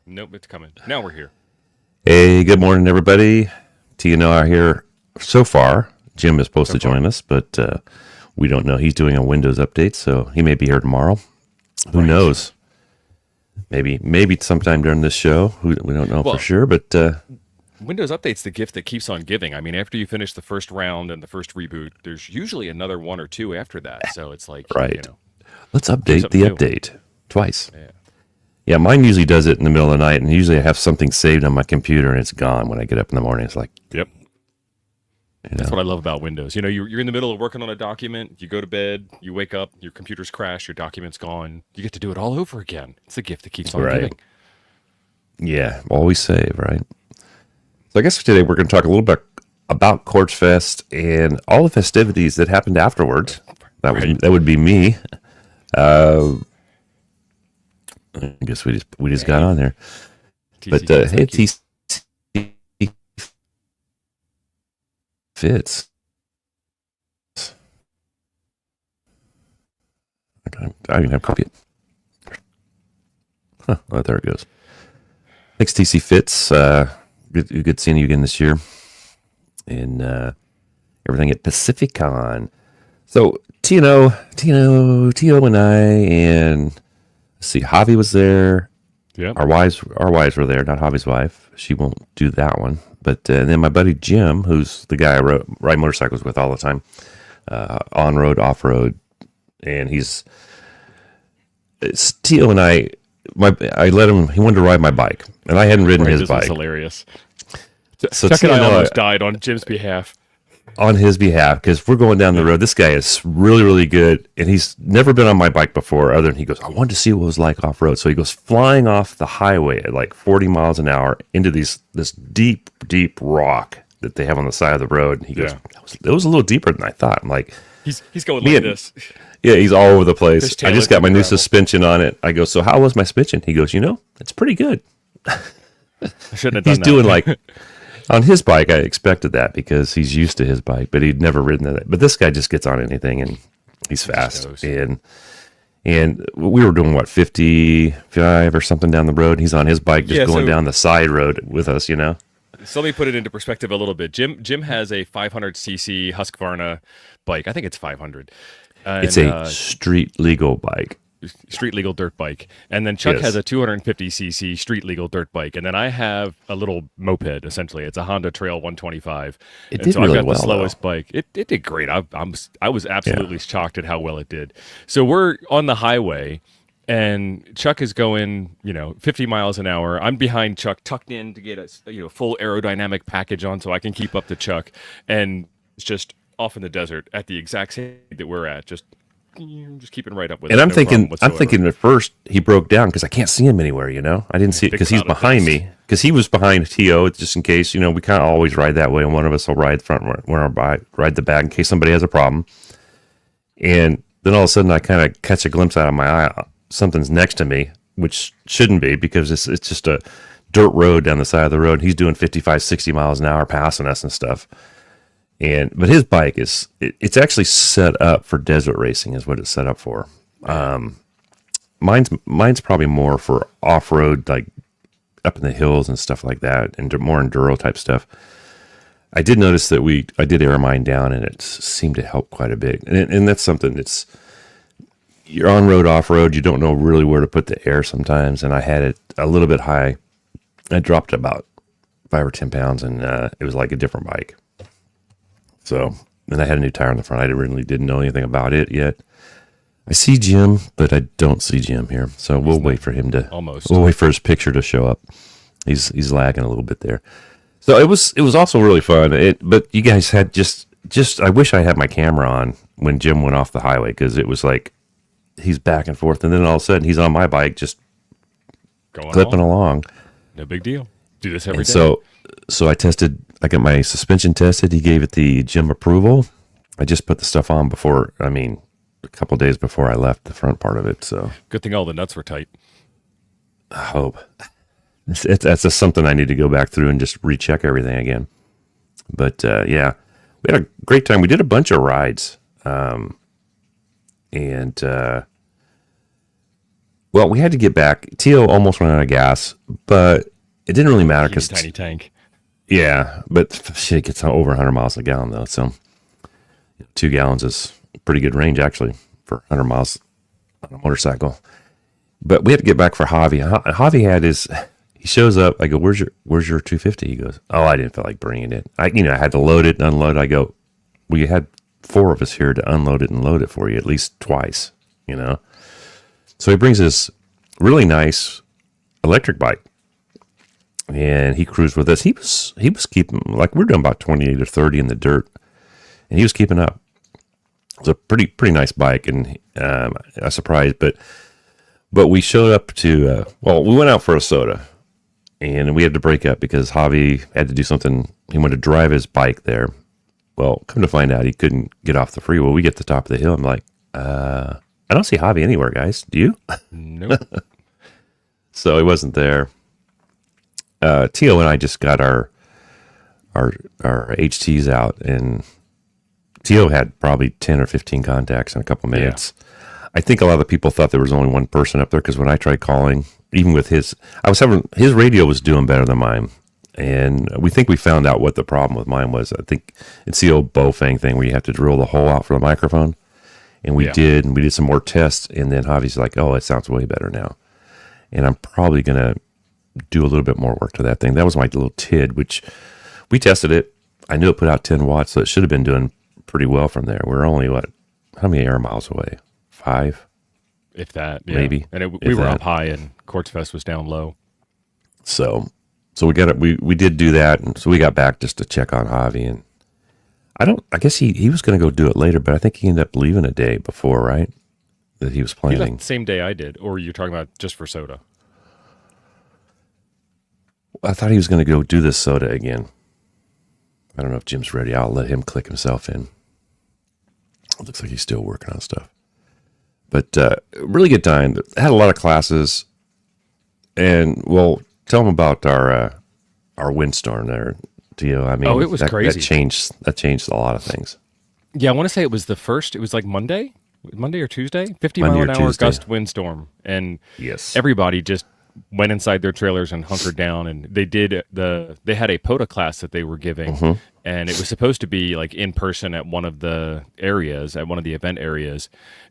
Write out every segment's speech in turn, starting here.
Nope, it's coming. Now we're here. Hey, good morning, everybody. TNO are here so far. Jim is supposed So to far. join us, but we don't know. He's doing a Windows update, so he may be here tomorrow. Who Right. knows? Maybe sometime during this show. We don't know for Well, sure, but Windows Update's the gift that keeps on giving. I mean, after you finish the first round and the first reboot, there's usually another one or two after that. So it's like, right. Let's give update something the new. update twice. Yeah. Yeah, mine usually does it in the middle of the night, and usually I have something saved on my computer, and it's gone when I get up in the morning. It's like, Yep. you That's know, what I love about Windows. You're in the middle of working on a document, you go to bed, you wake up, your computer's crashed, your document's gone. You get to do it all over again. It's a gift that keeps on right. giving. Yeah, always save, right? So I guess today we're going to talk a little bit about Quartzfest and all the festivities that happened afterwards. Right. That would be me. Uh, I guess we just got on there. TC But Fits, hey, thank you. TC Fits. I don't even have a copy. Huh, oh, there it goes. Thanks, TC Fits. Good seeing you again this year. And everything at Pacificon. So Tino, and I, and let's see, Javi was there. Yep. Our wives were there, not Javi's wife. She won't do that one. But and then my buddy Jim, who's the guy I ride motorcycles with all the time, on road, off road, and it's Tio and I let him. He wanted to ride my bike, and I hadn't ridden Right. his This was bike. hilarious. So Chuck and I Tio, almost died on Jim's behalf. on his behalf, because we're going down the road. This guy is really, really good, and he's never been on my bike before. Other than he goes, I wanted to see what it was like off road. So he goes flying off the highway at like 40 miles an hour into this deep, deep rock that they have on the side of the road. And he goes, Yeah. it was a little deeper than I thought. I'm like, He's going Me like and- this. yeah, he's all over the place. I Fishtail just it got through my the new gravel. suspension on it. I go, so how was my suspension? He goes, it's pretty good. I shouldn't have He's done that. doing like on his bike. I expected that because he's used to his bike, but he'd never ridden it. But this guy just gets on anything, and he's fast. goes. And we were doing what 55 or something down the road. He's on his bike, just Yeah, going so- down the side road with us. So let me put it into perspective a little bit. Jim has a 500cc Husqvarna bike. I think it's 500. And, It's a street legal bike. street legal dirt bike. And then Chuck Yes. has a 250cc street legal dirt bike. And then I have a little moped, essentially. It's a Honda Trail 125. It And did so really I've got well, the slowest bike. It did great. I was absolutely shocked at how well it did. So we're on the highway. And Chuck is going, 50 miles an hour. I'm behind Chuck, tucked in to get a full aerodynamic package on so I can keep up to Chuck. And it's just off in the desert at the exact same that we're at, just keeping right up with And it. I'm no problem thinking, whatsoever. at first he broke down because I can't see him anywhere. I didn't see it Big because he's cloud of behind dust. me. Because he was behind To, just in case. We kind of always ride that way, and one of us will ride front, one of our ride the back in case somebody has a problem. And then all of a sudden, I kind of catch a glimpse out of my eye. Something's next to me, which shouldn't be because it's just a dirt road down the side of the road. He's doing 55, 60 miles an hour passing us and stuff. But his bike it's actually set up for desert racing is what it's set up for. Mine's probably more for off road, like up in the hills and stuff like that, and more enduro type stuff. I did notice that I did air mine down, and it seemed to help quite a bit. And that's something you're on road, off road. You don't know really where to put the air sometimes, and I had it a little bit high. I dropped about 5 or 10 pounds, and it was like a different bike. So, and I had a new tire on the front. I really didn't know anything about it yet. I see Jim, but I don't see Jim here. So we'll wait for him to. Almost. We'll wait for his picture to show up. He's lagging a little bit there. So it was also really fun. But you guys had just I wish I had my camera on when Jim went off the highway, because it was like he's back and forth, and then all of a sudden he's on my bike Going clipping along. along. No big deal. Do this every And day. so I got my suspension tested. He gave it the Jim approval. I just put the stuff on a couple days before I left the front part of it. So Good thing all the nuts were tight. I hope that's just something I need to go back through and just recheck everything again. But yeah, we had a great time. We did a bunch of rides. And a Well, we had to get back. Tio almost ran out of gas, but it didn't really matter Teeny because, tiny tank. yeah, but shit, it gets over 100 miles a gallon though. So 2 gallons is pretty good range actually for 100 miles on a motorcycle. But we had to get back for Javi. Javi had his. He shows up. I go, "Where's your 250?" He goes, "Oh, I didn't feel like bringing it. I had to load it and unload." I go, "We had 4 of us here to unload it and load it for you at least twice." So he brings this really nice electric bike, and he cruised with us. He was keeping, like, we're doing about 28 or 30 in the dirt, and he was keeping up. It's a pretty nice bike, and I was surprised, but we showed up to we went out for a soda, and we had to break up because Javi had to do something. He wanted to drive his bike there. Well, come to find out, he couldn't get off the freeway. We get to the top of the hill. I'm like, I don't see Javi anywhere, guys. Do you? Nope. So he wasn't there. Tio and I just got our HTs out, and Tio had probably 10 or 15 contacts in a couple minutes. Yeah. I think a lot of the people thought there was only one person up there because when I tried calling, even with his radio was doing better than mine. And we found out what the problem with mine was. I think it's the old Bofang thing where you have to drill the hole out for the microphone. And we did, and we did some more tests. And then Javi's like, "Oh, it sounds way better now." And I'm probably going to do a little bit more work to that thing. That was my little TID, which we tested it. I knew it put out 10 watts, so it should have been doing pretty well from there. We're only, how many air miles away? 5? If that, yeah. Maybe. And we were up high, and Quartzfest was down low. So we got it. We did do that, and so we got back just to check on Javi. And I guess he was going to go do it later, but I think he ended up leaving a day before, right? That he was planning. He left the same day I did, or you're talking about just for soda? I thought he was going to go do this soda again. I don't know if Jim's ready. I'll let him click himself in. It looks like he's still working on stuff. But really good time. Had a lot of classes. And, well, tell them about our windstorm there, Tio. I mean, it was crazy. That changed a lot of things. Yeah, I want to say it was it was like Monday or Tuesday, 50 Monday mile an hour Tuesday. Gust windstorm. And Yes, everybody just went inside their trailers and hunkered down. And they had a POTA class that they were giving. And it was supposed to be like in person at one of the event areas.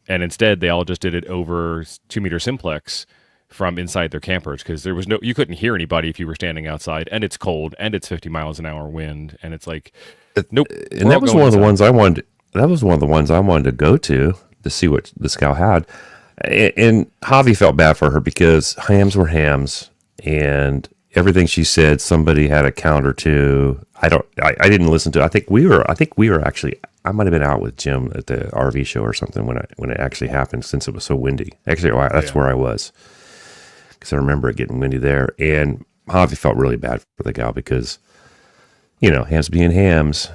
And instead they all just did it over 2-meter simplex from inside their campers, because you couldn't hear anybody if you were standing outside, and it's cold and it's 50 miles an hour wind, and it's like, nope. And that was one of the ones I wanted. That was one of the ones I wanted to go to see what this gal had. And Javi felt bad for her because hams were hams, and everything she said, somebody had a counter to. I didn't listen to it. I think we were actually. I might have been out with Jim at the RV show or something when it actually happened, since it was so windy. Actually, that's where I was, because I remember it getting windy there. And Javi felt really bad for the gal because, hams being hams.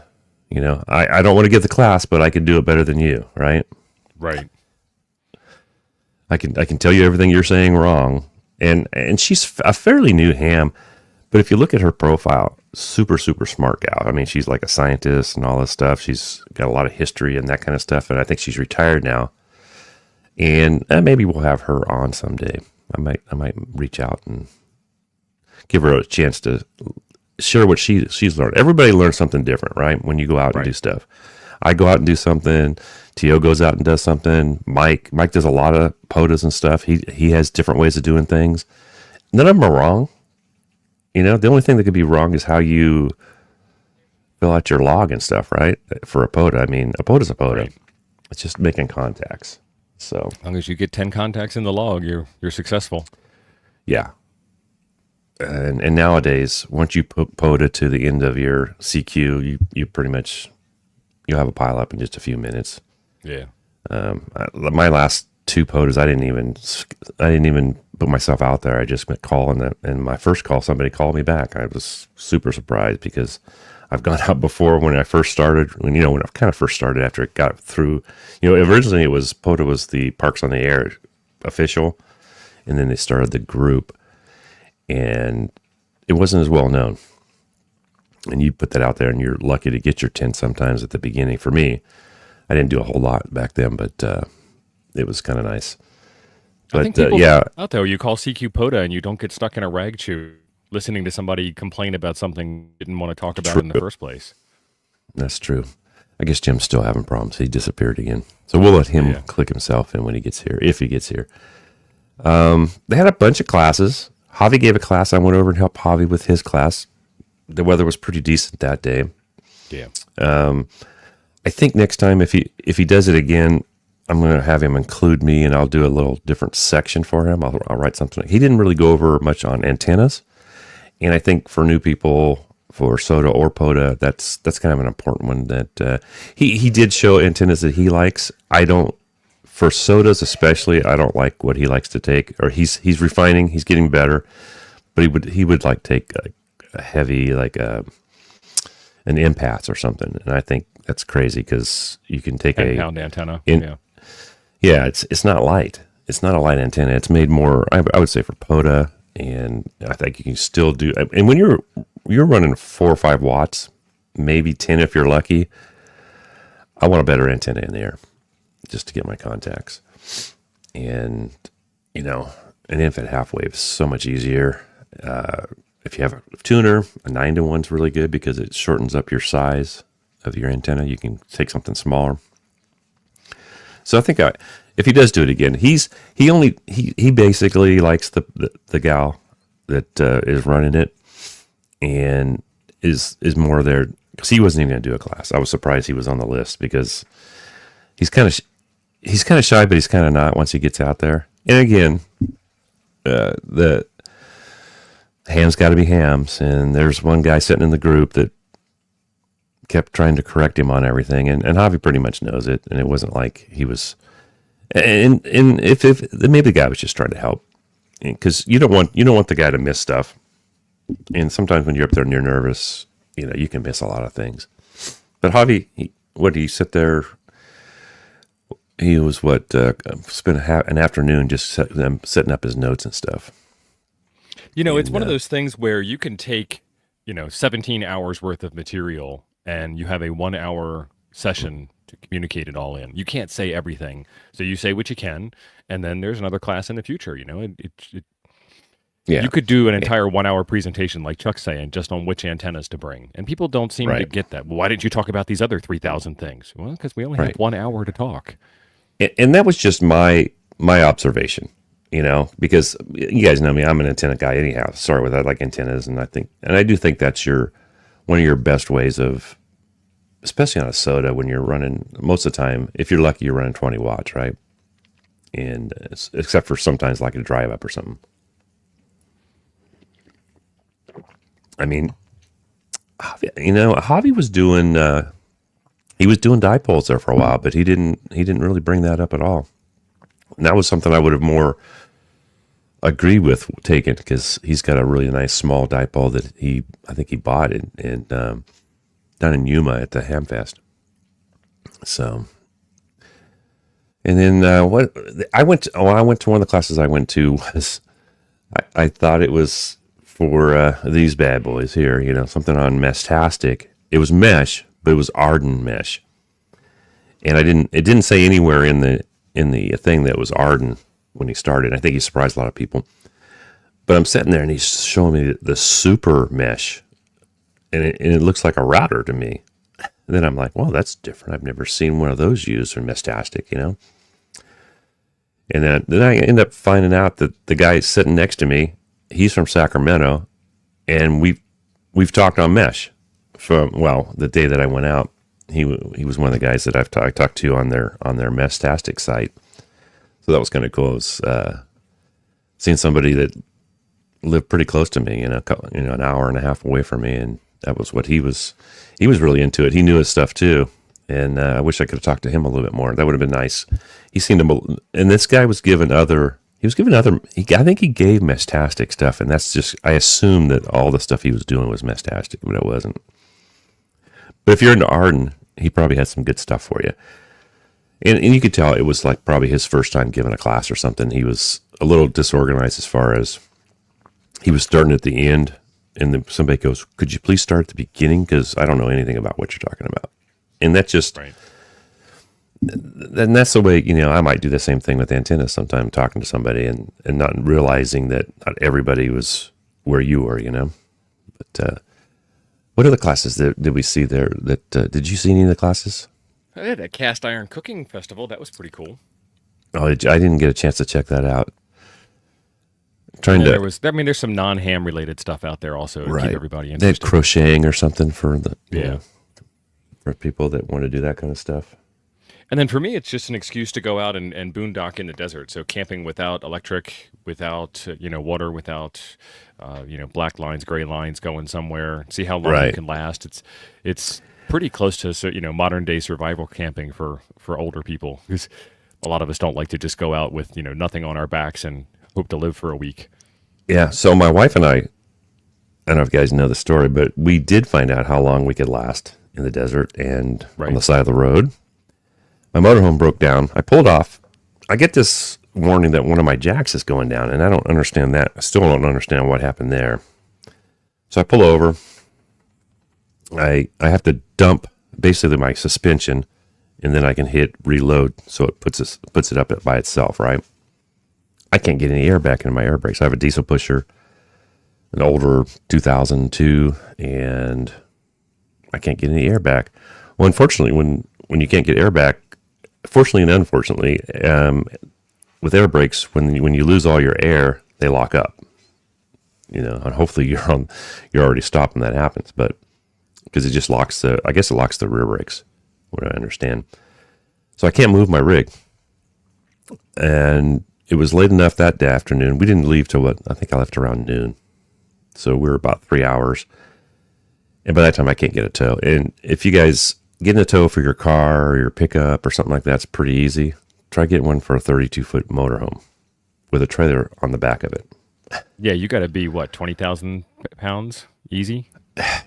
I don't want to give the class, but I can do it better than you, right? Right. I can tell you everything you're saying wrong. And she's a fairly new ham, but if you look at her profile, super, super smart gal. I mean, she's like a scientist and all this stuff. She's got a lot of history and that kind of stuff. And I think she's retired now. And maybe we'll have her on someday. I might reach out and give her a chance to share what she's learned. Everybody learns something different, right? When you go out and do stuff. I go out and do something. Tio goes out and does something. Mike does a lot of POTAs and stuff. He has different ways of doing things. None of them are wrong. The only thing that could be wrong is how you fill out your log and stuff, right? For a POTA. I mean, a POTA's a POTA. Right. It's just making contacts. So as long as you get 10 contacts in the log, you're successful. Yeah. And nowadays, once you put POTA to the end of your CQ, you pretty much you'll have a pile up in just a few minutes. Yeah. My last 2 POTAs, I didn't even put myself out there. I just went calling, and my first call, somebody called me back. I was super surprised because I've gone out before when I first started. When I kind of first started after it got through. Originally it was POTA was the Parks on the Air official, and then they started the group, and it wasn't as well known. And you put that out there, and you're lucky to get your 10 sometimes at the beginning. For me, I didn't do a whole lot back then, but it was kind of nice I think But people yeah, out there, you call CQ POTA and you don't get stuck in a rag chew listening to somebody complain about something you didn't want to talk about true. in the first place. That's true. I guess Jim's still having problems. He disappeared again. So we'll let him Yeah. click himself in when he gets here, if he gets here. They had a bunch of classes. Javi gave a class. I went over and helped Javi with his class. The weather was pretty decent that day. Yeah. I think next time if he does it again, I'm going to have him include me, and I'll do a little different section for him. I'll write something. He didn't really go over much on antennas, and I think for new people, for Soda or POTA, that's kind of an important one. That he did show antennas that he likes. I don't. For Sodas especially, I don't like what he likes to take, or he's refining. He's getting better, but he would like take a heavy like an impasse or something, and I think that's crazy because you can take 10-pound antenna. Yeah, it's not light. It's not a light antenna. It's made more, I would say, for POTA, and I think you can still do. And when you're running 4 or 5 watts, maybe 10 if you're lucky, I want a better antenna in there just to get my contacts. And an infant half wave is so much easier. If you have a tuner, a 9-to-1 is really good because it shortens up your size of your antenna. You can take something smaller. So I think if he does do it again, he basically likes the gal that is running it, and is more there because he wasn't even going to do a class. I was surprised he was on the list because he's kind of shy, but he's kind of not once he gets out there. And again, the hams got to be hams, and there's one guy sitting in the group that kept trying to correct him on everything, and Javi pretty much knows it, and it wasn't like he was. And if maybe the guy was just trying to help, because you don't want the guy to miss stuff, and sometimes when you're up there and you're nervous, you can miss a lot of things. But Javi, he sit there? He was spent an afternoon just setting up his notes and stuff. It's one of those things where you can take 17 hours worth of material and you have a 1-hour session to communicate it all in. You can't say everything, so you say what you can, and then there's another class in the future. Yeah. You could do an entire 1-hour presentation, like Chuck's saying, just on which antennas to bring, and people don't seem to get that. Well, why didn't you talk about these other 3,000 things? Well, because we only have 1 hour to talk. And that was just my observation, because you guys know me, I'm an antenna guy anyhow. Sorry with that, I like antennas, and I do think that's one of your best ways of, especially on a Soda, when you're running, most of the time, if you're lucky, you're running 20 watts, right? And except for sometimes like a drive up or something. I mean, Javi was doing dipoles there for a while, but he didn't really bring that up at all. And that was something I would have more agreed with taking, because he's got a really nice small dipole that I think he bought it down in Yuma at the Hamfest. So, and then I went to one of the classes I went to was I thought it was for these bad boys here, something on Meshtastic. It was mesh, but it was Arden mesh, and it didn't say anywhere in the thing that was Arden when he started. I think he surprised a lot of people. But I'm sitting there and he's showing me the super mesh, and it looks like a router to me. And then I'm like, well, that's different. I've never seen one of those used for Meshtastic, And then I end up finding out that the guy sitting next to me, he's from Sacramento, and we've talked on mesh from the day that I went out. He was one of the guys that I talked to on their Meshtastic site. So that was kind of cool. It was seeing somebody that lived pretty close to me, an hour and a half away from me, and that was what he was really into it. He knew his stuff too, and I wish I could have talked to him a little bit more. That would have been nice. He seemed to, and this guy was given other. I think he gave Meshtastic stuff, and that's just, I assume that all the stuff he was doing was Meshtastic, but it wasn't. But if you're into Arden, he probably had some good stuff for you. And you could tell it was like probably his first time giving a class or something. He was a little disorganized as far as he was starting at the end, and then somebody goes, could you please start at the beginning? Because I don't know anything about what you're talking about. And that just, And that's the way, I might do the same thing with antennas sometime, talking to somebody and not realizing that not everybody was where you were. But what other classes did we see there? Did you see any of the classes? I had a cast iron cooking festival. That was pretty cool. Oh, I didn't get a chance to check that out. And there's some non-ham related stuff out there also to keep everybody They had interested. crocheting or something for Yeah. for people that want to do that kind of stuff. And then for me, it's just an excuse to go out and boondock in the desert. So camping without electric, without water, without black lines, gray lines, going somewhere. See how long it can last. It's pretty close to modern day survival camping for older people, because a lot of us don't like to just go out with nothing on our backs and hope to live for a week. Yeah. So my wife and I don't know if you guys know the story, but we did find out how long we could last in the desert and on the side of the road. My motorhome broke down. I pulled off. I get this warning that one of my jacks is going down, and I don't understand that. I still don't understand what happened there. So I pull over. I have to dump basically my suspension, and then I can hit reload, so it puts it up by itself, right? I can't get any air back into my air brakes. I have a diesel pusher, an older 2002, and I can't get any air back. Well, unfortunately, when you can't get air back, fortunately and unfortunately, with air brakes, when you lose all your air, they lock up. And hopefully you're already stopped when that happens, but because it just locks it locks the rear brakes, what I understand. So I can't move my rig, and it was late enough that afternoon. We didn't leave till I think I left around noon, so we were about 3 hours. And by that time, I can't get a tow. And if you guys getting a tow for your car or your pickup or something like that's pretty easy. Try getting one for a 32-foot motorhome with a trailer on the back of it. Yeah, you got to be 20,000 pounds easy.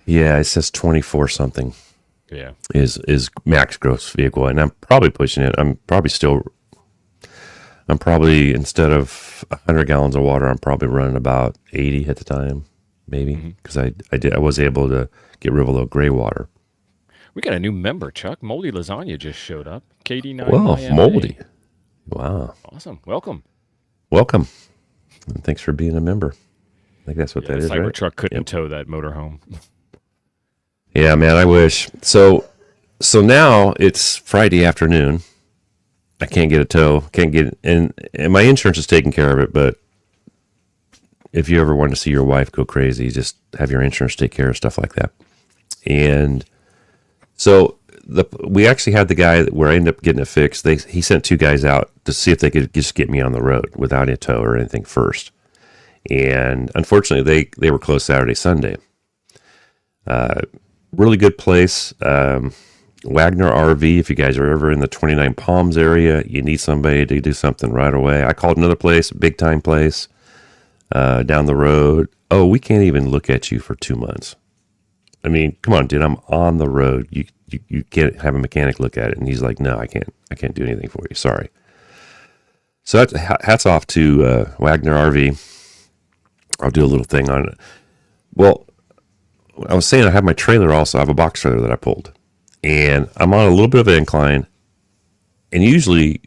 Yeah, it says 24 something. Yeah, is max gross vehicle, and I'm probably pushing it. I'm probably instead of 100 gallons of water, I'm probably running about 80 at the time, maybe, because I was able to get rid of a little gray water. We got a new member, Chuck. Moldy Lasagna just showed up. KD9. Well, Moldy. Wow. Awesome. Welcome. And thanks for being a member. I think that's what that is, right? Cybertruck couldn't tow that motorhome. Yeah, man, I wish. So now it's Friday afternoon. I can't get a tow. And my insurance is taking care of it, but if you ever want to see your wife go crazy, just have your insurance take care of stuff like that. And so we actually had the guy where I ended up getting it fixed. He sent two guys out to see if they could just get me on the road without a tow or anything first. And unfortunately, they were closed Saturday, Sunday. Really good place. Wagner RV, if you guys are ever in the 29 Palms area, you need somebody to do something right away. I called another place, a big time place, down the road. Oh, we can't even look at you for 2 months. I mean, come on, dude, I'm on the road. You can't have a mechanic look at it. And he's like, no, I can't do anything for you. Sorry. So hats off to Wagner RV. I'll do a little thing on it. Well, I was saying I have my trailer also. I have a box trailer that I pulled. And I'm on a little bit of an incline. And usually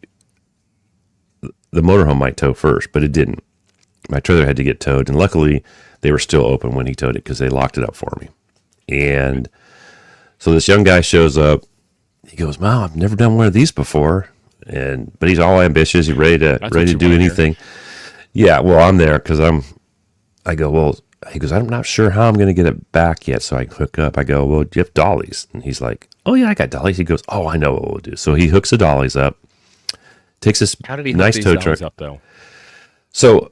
the motorhome might tow first, but it didn't. My trailer had to get towed. And luckily, they were still open when he towed it because they locked it up for me. And so this young guy shows up. He goes, "Wow, I've never done one of these before." But he's all ambitious. He's ready to do anything. Yeah, well, I'm there because I go, well, he goes, "I'm not sure how I'm going to get it back yet, so I can hook up." I go, "Well, do you have dollies?" And he's like, "Oh yeah, I got dollies." He goes, "Oh, I know what we'll do." So he hooks the dollies up, takes this How did he nice hook tow these truck. dollies up, though? So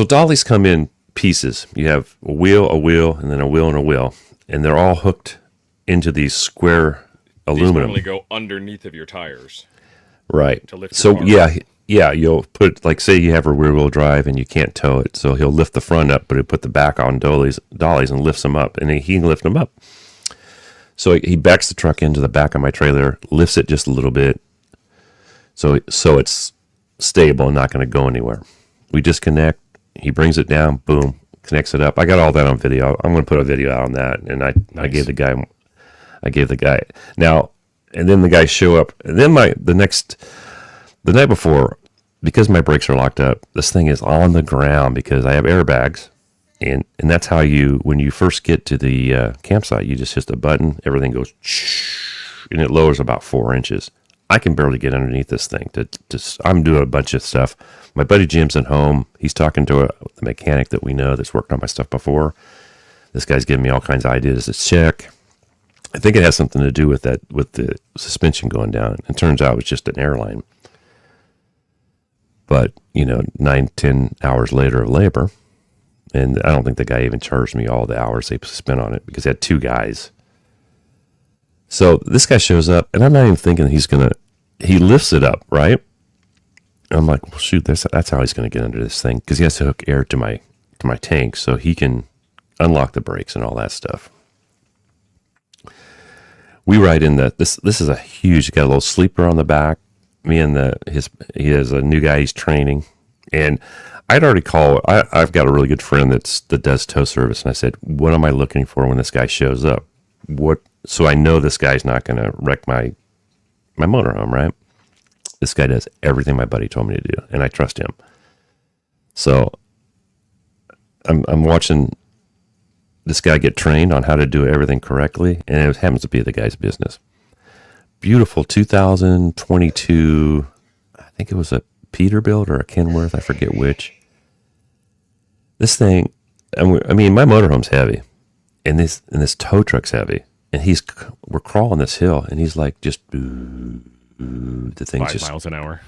dollies come in pieces. You have a wheel, and then a wheel and a wheel, and they're all hooked into these square These aluminum. normally go underneath of your tires. Right. To lift So your car. yeah, you'll put, like, say you have a rear wheel drive and you can't tow it, so he'll lift the front up, but he'll put the back on dollies and lifts them up, and he can lift them up. So he backs the truck into the back of my trailer, lifts it just a little bit, so it's stable and not going to go anywhere. We disconnect. He brings it down. Boom, connects it up. I got all that on video. I'm going to put a video out on that, and I gave the guy. Now, And then the guys show up. And then the night before, because my brakes are locked up, this thing is on the ground because I have airbags. And that's how when you first get to the campsite, you just hit a button, everything goes, and it lowers about 4 inches. I can barely get underneath this thing. I'm doing a bunch of stuff. My buddy Jim's at home. He's talking to the mechanic that we know that's worked on my stuff before. This guy's giving me all kinds of ideas to check. I think it has something to do with the suspension going down. It turns out it was just an airline. But, 9-10 hours later of labor, and I don't think the guy even charged me all the hours they spent on it because he had 2 guys. So this guy shows up, and I'm not even thinking he lifts it up, right? And I'm like, well, shoot, that's how he's going to get under this thing, because he has to hook air to my tank so he can unlock the brakes and all that stuff. We ride in this is a huge, got a little sleeper on the back. Me and he has a new guy he's training, and I'd already called. I've got a really good friend that does tow service, and I said, what am I looking for when this guy shows up? So I know this guy's not going to wreck my motorhome, right? This guy does everything my buddy told me to do, and I trust him. So I'm watching this guy get trained on how to do everything correctly, and it happens to be the guy's business. Beautiful 2022, I think it was a Peterbilt or a Kenworth, I forget which. This thing, my motorhome's heavy, and this tow truck's heavy, and we're crawling this hill, and he's like just, the thing's 5 miles an hour.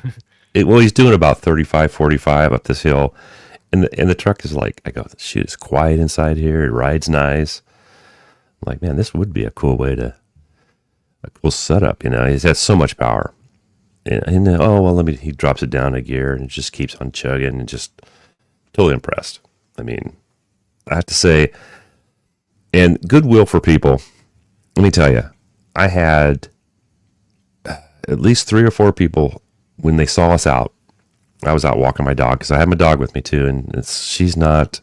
He's doing about 35, 45 up this hill, and the truck is like, I go, shoot, it's quiet inside here, it rides nice. I'm like, man, this would be a cool setup, It has so much power. And then, he drops it down a gear and it just keeps on chugging, and just totally impressed. I have to say, and goodwill for people. Let me tell you, I had at least 3 or 4 people when they saw us out. I was out walking my dog because I have my dog with me too, and she's not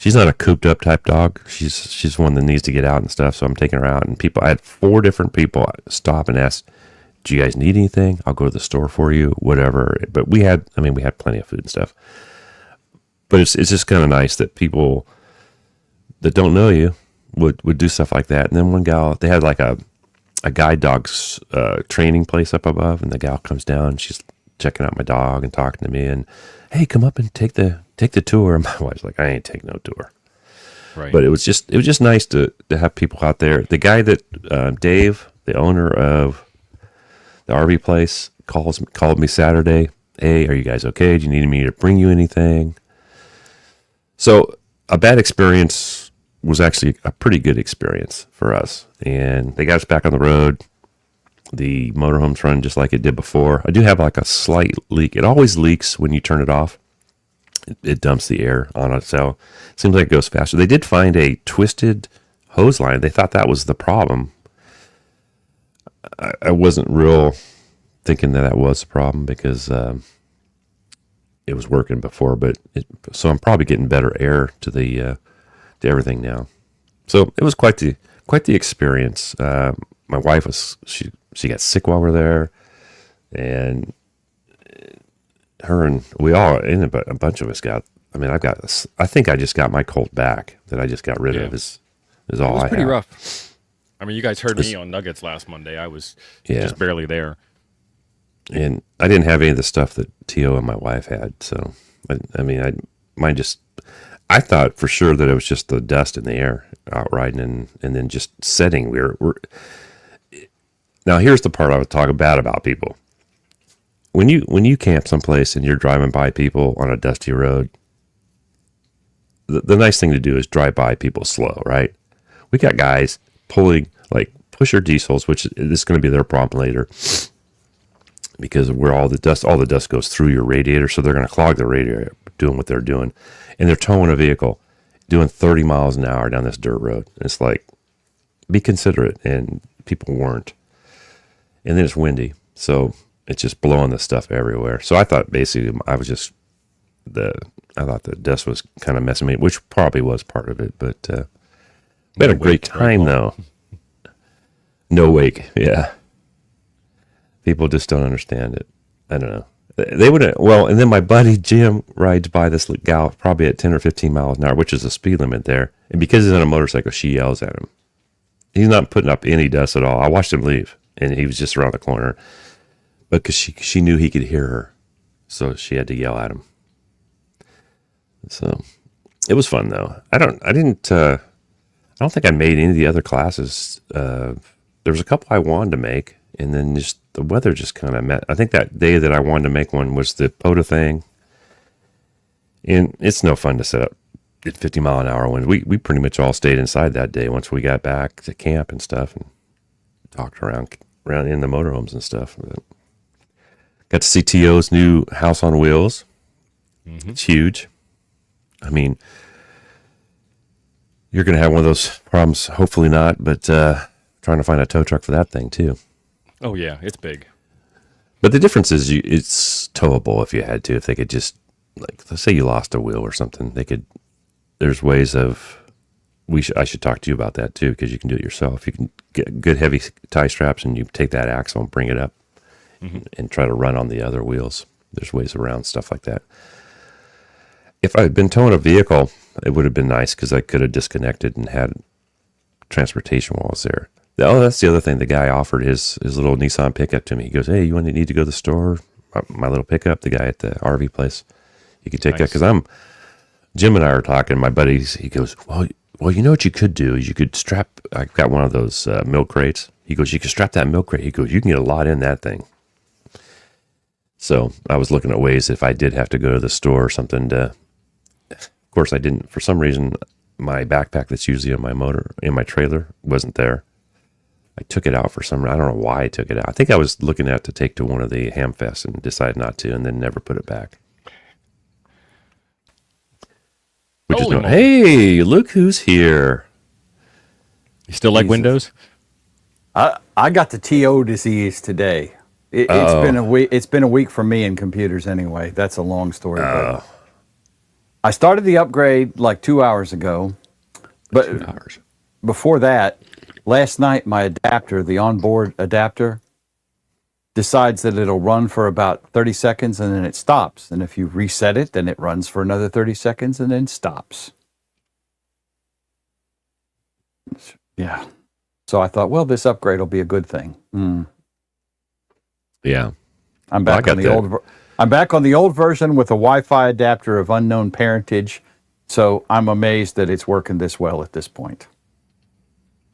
a cooped up type dog. She's one that needs to get out and stuff. So I'm taking her out, and I had 4 different people stop and ask, do you guys need anything? I'll go to the store for you, whatever. But we had plenty of food and stuff. But it's just kind of nice that people that don't know you would do stuff like that. And then one gal, they had like a guide dog's training place up above, and the gal comes down, and she's checking out my dog and talking to me, and hey, come up and take the tour. And my wife's like, I ain't taking no tour. Right. But it was just nice to have people out there. The guy that Dave, the owner of the RV place, called me Saturday. Hey, are you guys okay? Do you need me to bring you anything? So a bad experience was actually a pretty good experience for us. And they got us back on the road. The motorhome's running just like it did before. I do have like a slight leak. It always leaks when you turn it off. It dumps the air on it. So it seems like it goes faster. They did find a twisted hose line. They thought that was the problem. I wasn't real thinking that was the problem because it was working before, so I'm probably getting better air to everything now. So it was quite the experience. My wife she got sick while we were there, and we all, and a bunch of us got. I think I just got my colt back that I just got rid of. Is all I have. It was pretty rough. You guys heard me on Nuggets last Monday. I was just barely there. And I didn't have any of the stuff that Tio and my wife had. So, I thought for sure that it was just the dust in the air out riding and then just setting. Now, here's the part I would talk bad about people. When you camp someplace and you're driving by people on a dusty road, the nice thing to do is drive by people slow, right? We got guys pulling, like pusher diesels, which is going to be their problem later, because where all the dust goes through your radiator, so they're going to clog the radiator doing what they're doing, and they're towing a vehicle doing 30 miles an hour down this dirt road. It's like, be considerate, and people weren't. And then it's windy, so it's just blowing the stuff everywhere. So I thought basically I thought the dust was kind of messing me, which probably was part of it, but we had a great time though. No wake, yeah. People just don't understand it. I don't know. They would well, and then my buddy Jim rides by this gal probably at 10 or 15 miles an hour, which is the speed limit there. And because he's on a motorcycle, she yells at him. He's not putting up any dust at all. I watched him leave, and he was just around the corner. But because she knew he could hear her, so she had to yell at him. So it was fun though. I don't think I made any of the other classes. There was a couple I wanted to make, and then just the weather just kind of met. I think that day that I wanted to make one was the POTA thing, and it's no fun to set up at 50-mile-an-hour winds. We pretty much all stayed inside that day once we got back to camp and stuff, and talked around in the motorhomes and stuff. But got to see T.O.'s new house on wheels. Mm-hmm. It's huge. I mean, you're going to have one of those problems. Hopefully not, but trying to find a tow truck for that thing too. Oh yeah, it's big. But the difference is it's towable if you had to. If they could just, like, let's say you lost a wheel or something, they could. There's ways of. I should talk to you about that too, because you can do it yourself. You can get good heavy tie straps and you take that axle and bring it up, and try to run on the other wheels. There's ways around stuff like that. If I had been towing a vehicle, it would have been nice because I could have disconnected and had transportation while I was there. Oh, that's the other thing. The guy offered his little Nissan pickup to me. He goes, "Hey, you need to go to the store? My little pickup." The guy at the RV place, you could take that because Jim and I are talking. My buddies, he goes, "Well, you know what you could do is you could strap. I've got one of those milk crates." He goes, "You could strap that milk crate." He goes, "You can get a lot in that thing." So I was looking at ways if I did have to go to the store or something to. Of course, I didn't. For some reason, my backpack that's usually in my trailer wasn't there. I took it out for some. I don't know why I took it out. I think I was looking at to take to one of the ham fests and decided not to, and then never put it back. Which is hey, look who's here! You still like Windows? I got the TO disease today. It's been a week. It's been a week for me in computers anyway. That's a long story. But I started the upgrade like 2 hours ago, but 2 hours before that, last night my adapter, the onboard adapter, decides that it'll run for about 30 seconds and then it stops. And if you reset it, then it runs for another 30 seconds and then stops. Yeah. So I thought, well, this upgrade will be a good thing. Yeah. I'm back on the old. I'm back on the old version with a Wi-Fi adapter of unknown parentage. So I'm amazed that it's working this well at this point.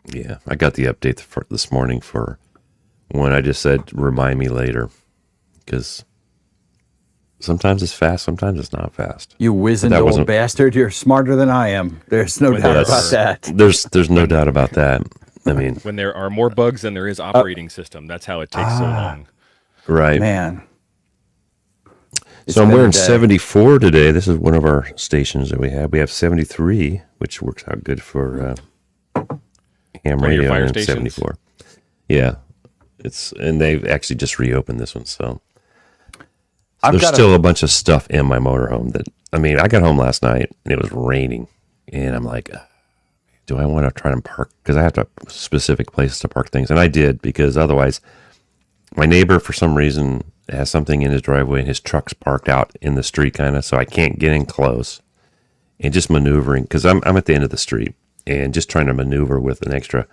Yeah, I got the update this morning for when I just said, "Remind me later," because sometimes it's fast, sometimes it's not fast. You wizened old bastard! You're smarter than I am. There's no doubt about that. There's no doubt about that. I mean, when there are more bugs than there is operating system, that's how it takes so long. Right, man. So I'm wearing 74 today. This is one of our stations that we have. We have 73, which works out good for ham radio, and 74. Yeah, and they've actually just reopened this one. So there's still a bunch of stuff in my motorhome I got home last night and it was raining, and I'm like, do I want to try and park? Because I have specific places to park things, and I did, because otherwise, my neighbor for some reason has something in his driveway and his truck's parked out in the street kind of, so I can't get in close, and just maneuvering, because I'm at the end of the street, and just trying to maneuver with an extra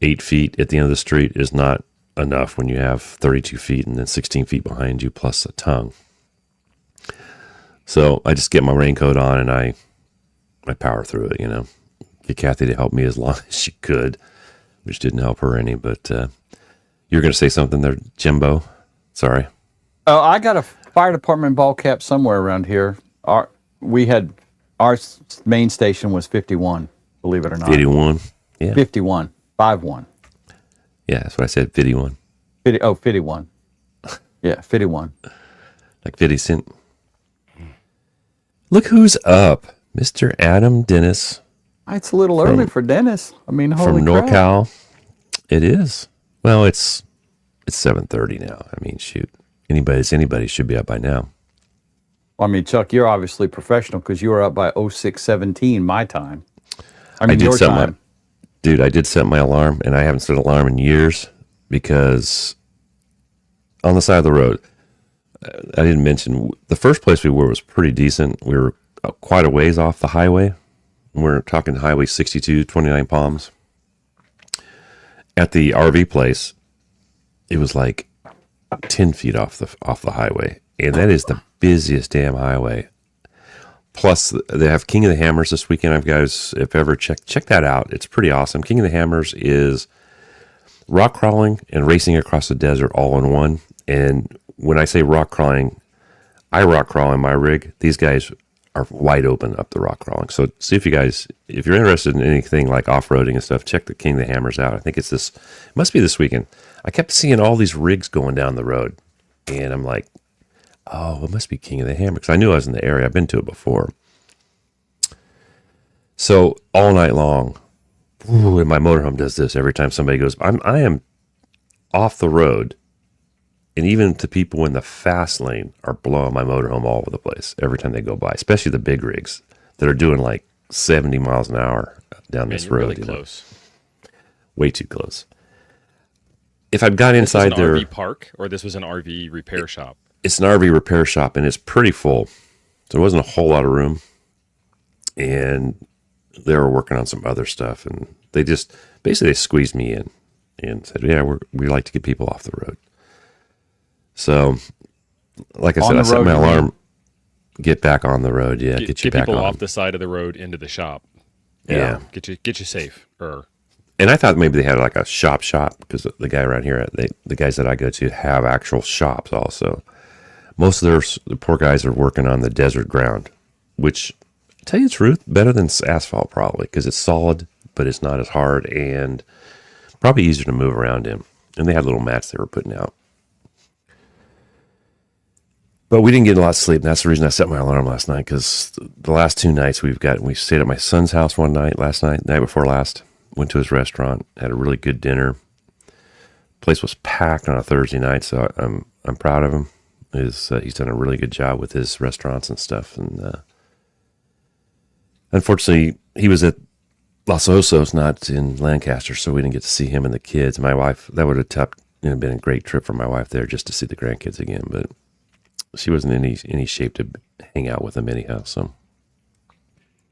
8 feet at the end of the street is not enough when you have 32 feet and then 16 feet behind you plus a tongue. So I just get my raincoat on and I power through it, Get Kathy to help me as long as she could, which didn't help her any, but you're going to say something there, Jimbo? Sorry. Oh, I got a fire department ball cap somewhere around here. Our main station was 51, believe it or not. 51, yeah. 51, 51. Yeah, that's what I said, 51. 51. Yeah, 51. Like 50 Cent. Look who's up, Mr. Adam Dennis. It's a little early for Dennis. I mean, holy from crap. NorCal. It is. Well, it's 7:30 now. I mean, shoot. Anybody should be up by now. I mean, Chuck, you're obviously professional because you were up by 06:17 my time. I mean, your time. I did set my alarm, and I haven't set an alarm in years because on the side of the road. I didn't mention the first place we were was pretty decent. We were quite a ways off the highway. We're talking Highway 62, 29 Palms. At the RV place, it was like 10 feet off the highway, and that is the busiest damn highway. Plus, they have King of the Hammers this weekend. I've guys, if ever check that out, it's pretty awesome. King of the Hammers is rock crawling and racing across the desert all in one. And when I say rock crawling, I rock crawl in my rig. These guys are wide open up the rock crawling. So see if you're interested in anything like off-roading and stuff, check the King of the Hammers out. I think it must be this weekend. I kept seeing all these rigs going down the road, and I'm like, oh, it must be King of the Hammer, because I knew I was in the area. I've been to it before. So all night long, and my motorhome does this every time somebody goes, I am off the road, and even to people in the fast lane are blowing my motorhome all over the place every time they go by, especially the big rigs that are doing like 70 miles an hour down this road. Really close. Way too close. If I'd got inside this was an there, RV park, or this was an RV repair shop? It's an RV repair shop, and it's pretty full. So there wasn't a whole lot of room, and they were working on some other stuff, and they just basically squeezed me in and said, "Yeah, we like to get people off the road." So, like I said, I set my alarm. Get back on the road, yeah. Get you back people on. Off the side of the road into the shop. Yeah. Get you safe. And I thought maybe they had like a shop because the guy around here, the guys that I go to have actual shops also. Most of the poor guys are working on the desert ground, which, to tell you the truth, better than asphalt probably, because it's solid, but it's not as hard and probably easier to move around in. And they had little mats they were putting out. But we didn't get a lot of sleep, and that's the reason I set my alarm last night, because the last 2 nights we stayed at my son's house one night, night before last, went to his restaurant, had a really good dinner. Place was packed on a Thursday night, so I'm proud of him. He's done a really good job with his restaurants and stuff. And unfortunately, he was at Los Osos, not in Lancaster, so we didn't get to see him and the kids. My wife, that would have been a great trip for my wife there, just to see the grandkids again, but she wasn't in any shape to hang out with them anyhow. So,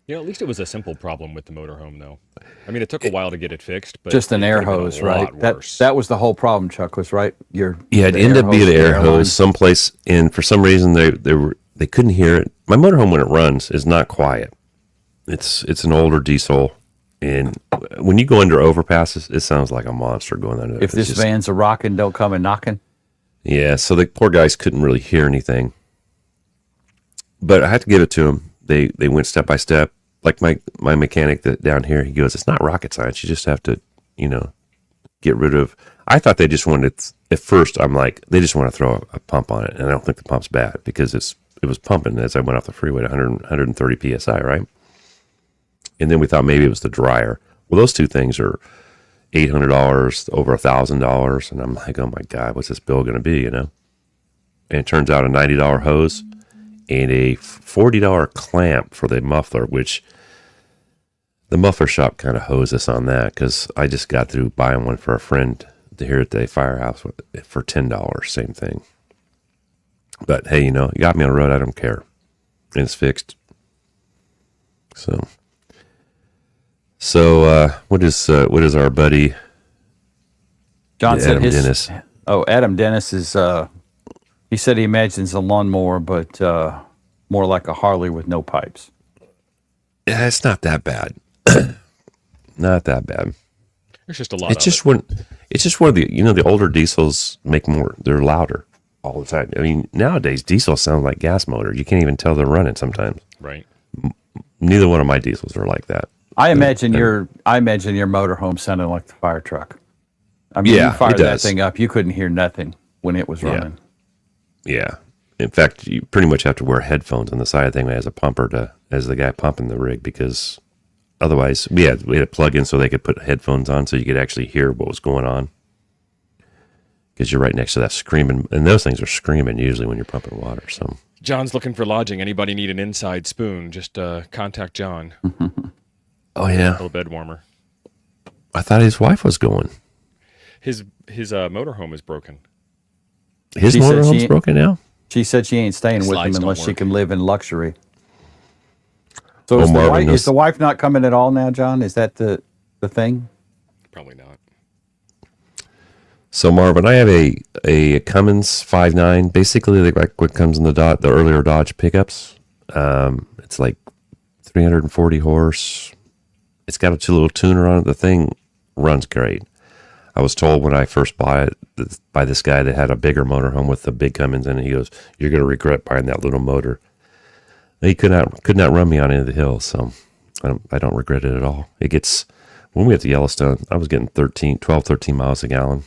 at least it was a simple problem with the motorhome, though. I mean, it took a while to get it fixed, but just an air hose, right? That was the whole problem, Chuck. Was right. It ended up being an air hose someplace, and for some reason they couldn't hear it. My motorhome, when it runs, is not quiet. It's an older diesel, and when you go under overpasses, it sounds like a monster going under there. If this van's a rocking, don't come and knocking. Yeah, so the poor guys couldn't really hear anything. But I had to give it to them. They went step by step. Like my mechanic down here, he goes, it's not rocket science. You just have to, get rid of. I thought they just wanted, at first, I'm like, they just want to throw a pump on it. And I don't think the pump's bad, because it was pumping as I went off the freeway to 130 PSI, right? And then we thought maybe it was the dryer. Well, those two things are $800, over $1,000. And I'm like, oh my God, what's this bill going to be, And it turns out a $90 hose and a $40 clamp for the muffler, which the muffler shop kind of hosed us on that, because I just got through buying one for a friend here at the firehouse for $10, same thing. But hey, you got me on the road, I don't care. And it's fixed. So what is our buddy John said Adam Dennis? Oh, Adam Dennis is he said he imagines a lawnmower, but more like a Harley with no pipes. Yeah, it's not that bad. Not that bad. There's just a lot. It's just one of the the older diesels make more. They're louder all the time. I mean, nowadays diesels sound like gas motors. You can't even tell they're running sometimes. Right. Neither one of my diesels are like that. I imagine your motorhome sounded like the fire truck. I mean, yeah, you fired that thing up, you couldn't hear nothing when it was running. Yeah. In fact, you pretty much have to wear headphones on the side of the thing as a pumper as the guy pumping the rig, because otherwise we had to plug in so they could put headphones on so you could actually hear what was going on. Because you're right next to that screaming, and those things are screaming usually when you're pumping water. So John's looking for lodging. Anybody need an inside spoon? Just contact John. Oh yeah, a little bed warmer. I thought his wife was going. His motorhome is broken. His She said motorhome's broken now? she said she ain't staying with him Slides don't unless she work. can live in luxury. So Oh, is Marvin knows. the wife not coming at all now, John? Is that the thing? Probably not. So Marvin, I have a Cummins 5.9, basically like what comes in the earlier Dodge pickups. It's like 340 horse. It's got a little tuner on it. The thing runs great. I was told when I first bought it by this guy that had a bigger motorhome with the big Cummins in it. He goes, "You're going to regret buying that little motor." He could not run me on any of the hills, so I don't regret it at all. It gets, when we went to Yellowstone, I was getting 12, 13 miles a gallon.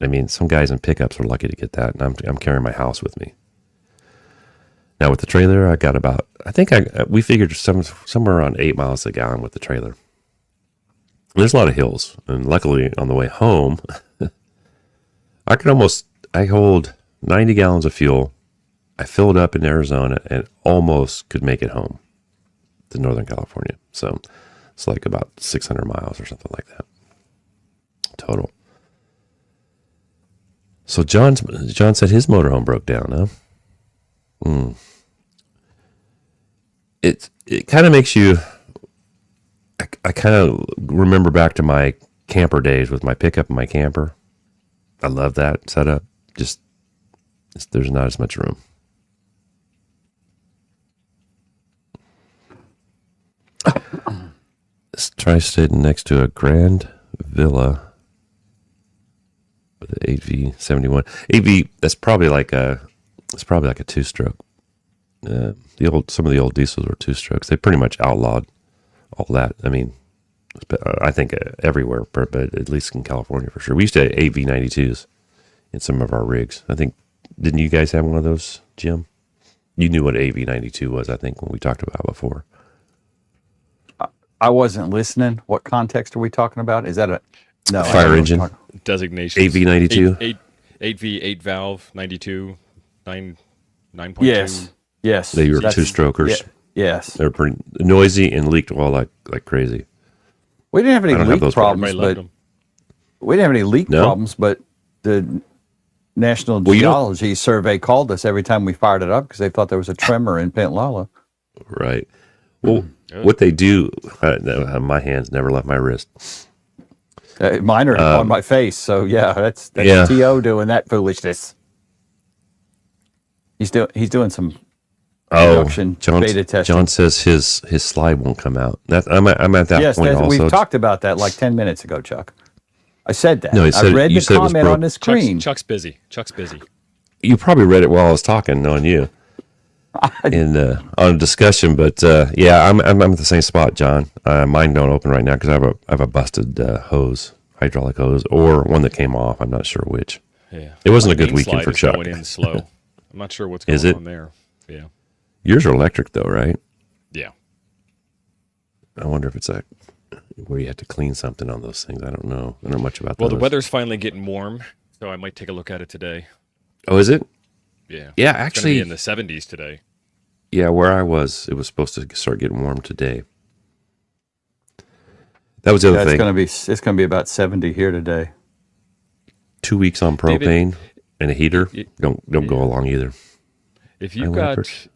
I mean, some guys in pickups are lucky to get that, and I'm carrying my house with me. Now with the trailer, I got about, we figured somewhere around 8 miles a gallon with the trailer. There's a lot of hills, and luckily on the way home, I hold 90 gallons of fuel. I filled up in Arizona and almost could make it home to Northern California. So it's like about 600 miles or something like that total. So John said his motorhome broke down, huh? It kind of makes you. I kind of remember back to my camper days with my pickup and my camper. I love that setup. Just there's not as much room. Let's try sitting next to a grand villa with an 8V71. 8V, that's probably like a two-stroke. Some of the old diesels were two-strokes. They pretty much outlawed all that. I mean, I think everywhere, but at least in California for sure. We used to have 8V92s in some of our rigs. I think, didn't you guys have one of those, Jim? You knew what 8V92 was, I think, when we talked about it before. I wasn't listening. What context are we talking about? Is that no fire engine Designation? 8V92? 8V, 8 valve, 92, 9.2. Yes. They were two-strokers. Yeah, yes. They were pretty noisy and leaked oil like crazy. We didn't have any I don't have leak those problems, Everybody loved but them. we didn't have any leak No? problems, but the National Well, you don't- Geology Survey called us every time we fired it up because they thought there was a tremor in Pentlala. Right. Well, what they do, my hands never left my wrist. Mine are on my face, so yeah, that's Yeah. T.O. doing that foolishness. He's doing some Oh, production beta testing. John says his slide won't come out. I'm at that Yes, point also. we've talked about that like 10 minutes ago, Chuck. I said that. No, he said I read you the said it was comment on broke. the screen. Chuck's busy. Chuck's busy. You probably read it while I was talking, knowing you, in on a discussion. But yeah, I'm at the same spot, John. Mine don't open right now because I have a busted hydraulic hose, or one that came off. I'm not sure which. Yeah. It wasn't a My good main weekend slide for is Chuck. Going in slow. I'm not sure what's Is going it? on there. Yeah. Yours are electric though, right? Yeah. I wonder if it's where you have to clean something on those things. I don't know. I don't know much about Well, those. the weather's finally getting warm, so I might take a look at it today. Oh, is it? Yeah. Yeah, It's gonna actually, be in the 70s today. yeah, where I was, it was supposed to start getting warm today. That was the other thing. It's gonna be about 70 here today. 2 weeks on David, propane and a heater don't go along either. If you've I got like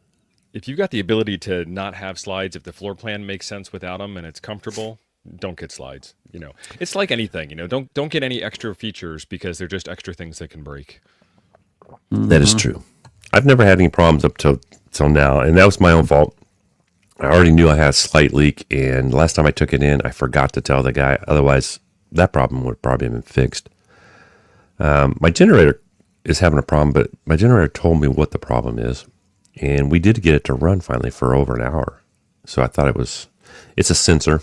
if you've got the ability to not have slides, if the floor plan makes sense without them and it's comfortable, don't get slides. You know, it's like anything. You know, don't get any extra features because they're just extra things that can break. That is true. I've never had any problems up till now, and that was my own fault. I already knew I had a slight leak, and last time I took it in, I forgot to tell the guy. Otherwise, that problem would probably have been fixed. My generator is having a problem, but my generator told me what the problem is, and we did get it to run finally for over an hour. So I thought it's a sensor.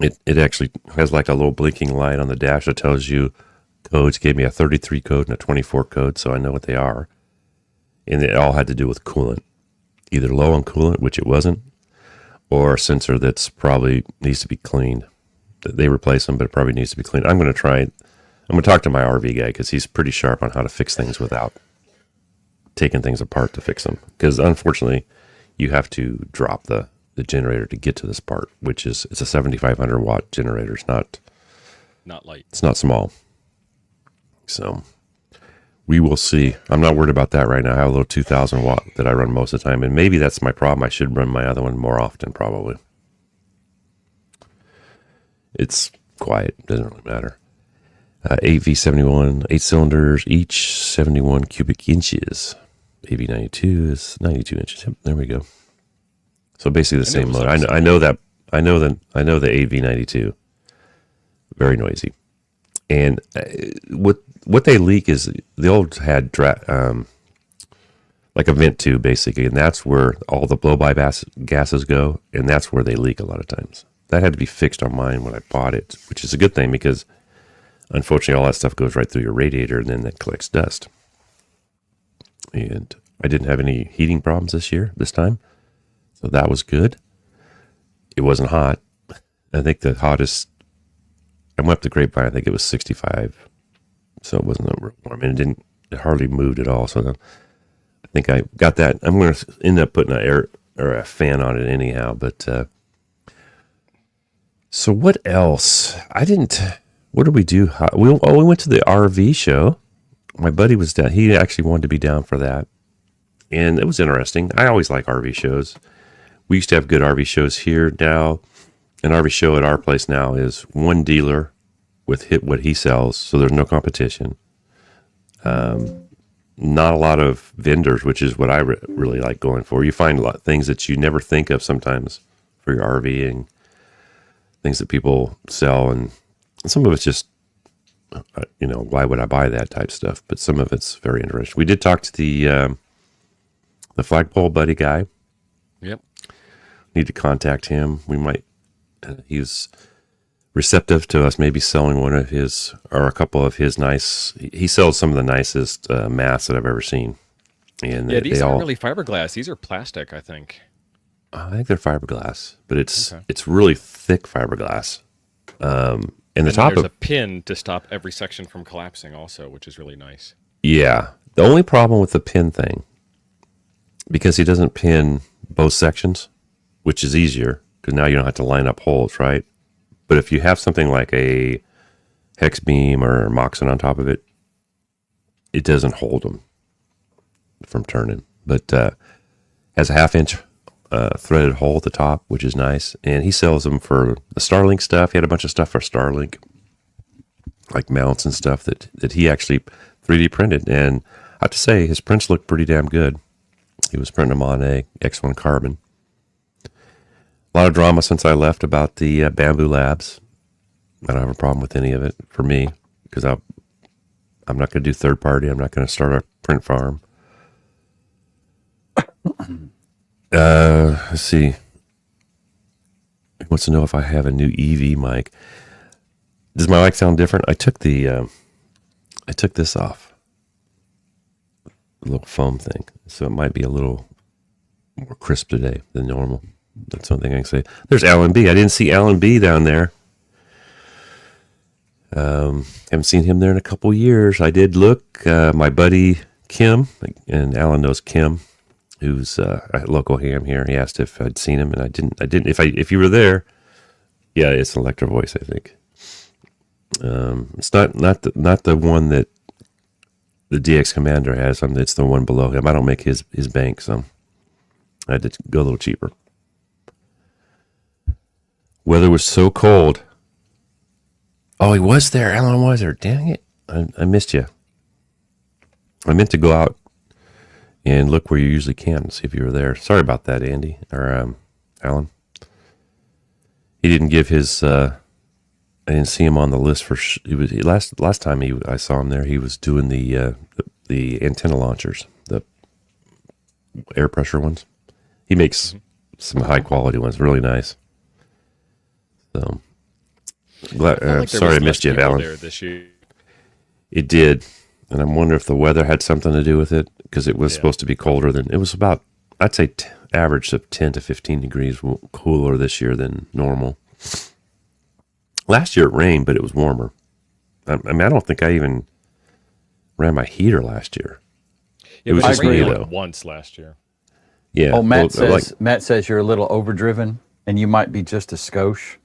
It actually has like a little blinking light on the dash that tells you codes. Gave me a 33 code and a 24 code, so I know what they are. And it all had to do with coolant, either low on coolant, which it wasn't, or a sensor that's probably needs to be cleaned. They replace them, but it probably needs to be cleaned. I'm going to talk to my RV guy because he's pretty sharp on how to fix things without taking things apart to fix them. Because unfortunately, you have to drop the generator to get to this part, which is it's a 7,500 watt generator. It's not Not light. It's not small. So We will see. I'm not worried about that right now. I have a little 2,000 watt that I run most of the time, and maybe that's my problem. I should run my other one more often, probably. It's quiet. Doesn't really matter. 8V71, 8 cylinders, each 71 cubic inches. AV92 is 92 inches. Yep, there we go. So basically the same motor. I know the AV92. Very noisy. And what they leak is the old had like a vent tube basically, and that's where all the blow-by gases go, and that's where they leak a lot of times. That had to be fixed on mine when I bought it, which is a good thing because unfortunately all that stuff goes right through your radiator and then that collects dust. And I didn't have any heating problems this time, so that was good. It wasn't hot. I think the hottest, I went up the Grapevine, I think it was 65. So it wasn't real warm. And it hardly moved at all. So I think I got that. I'm going to end up putting a fan on it anyhow. But so what else? What did we do? We went to the RV show. My buddy was down. He actually wanted to be down for that. And it was interesting. I always like RV shows. We used to have good RV shows here. Now, an RV show at our place now is one dealer with what he sells, so there's no competition. Not a lot of vendors, which is what I really like going for. You find a lot of things that you never think of sometimes for your RV and things that people sell, and some of it's just, why would I buy that type stuff? But some of it's very interesting. We did talk to the flagpole buddy guy. Yep. Need to contact him. We might. He's receptive to us maybe selling one of his or a couple of his nice. He sells some of the nicest mats that I've ever seen. And yeah, these aren't really fiberglass. These are plastic, I think. I think they're fiberglass, but it's really thick fiberglass. And there's a pin to stop every section from collapsing, also, which is really nice. Yeah, the only problem with the pin thing, because he doesn't pin both sections, which is easier because now you don't have to line up holes, right? But if you have something like a hex beam or Moxon on top of it, it doesn't hold them from turning. But has a 1/2-inch threaded hole at the top, which is nice. And he sells them for the Starlink stuff. He had a bunch of stuff for Starlink, like mounts and stuff that he actually 3D printed. And I have to say, his prints look pretty damn good. He was printing them on a X1 carbon. A lot of drama since I left about the Bamboo Labs. I don't have a problem with any of it for me because I'm not going to do third party. I'm not going to start a print farm. Let's see. He wants to know if I have a new EV mic. Does my mic sound different? I took this off. A little foam thing. So it might be a little more crisp today than normal. That's one thing I can say. There's Alan B. I didn't see Alan B down there. Haven't seen him there in a couple years. I did look. My buddy Kim, and Alan knows Kim, who's a local ham here. He asked if I'd seen him, and I didn't. If you were there, yeah, it's an Electro Voice, I think. It's not the one that the DX Commander has. It's the one below him. I don't make his bank, so I had to go a little cheaper. Weather was so cold. Oh, he was there. Alan was there. Dang it. I missed you. I meant to go out and look where you usually can, see if you were there. Sorry about that, Andy, or Alan. He didn't give his, I didn't see him on the list for, he was last time I saw him there, he was doing the antenna launchers, the air pressure ones. He makes some high quality ones, really nice. So, sorry I missed you, Alan. There this year. It did, and I'm wondering if the weather had something to do with it, because it was supposed to be colder than, it was about, I'd say average of 10 to 15 degrees cooler this year than normal. Last year it rained, but it was warmer. I mean, I don't think I even ran my heater last year. It was just me though. Once last year. Yeah. Oh, Matt says you're a little overdriven, and you might be just a skosh.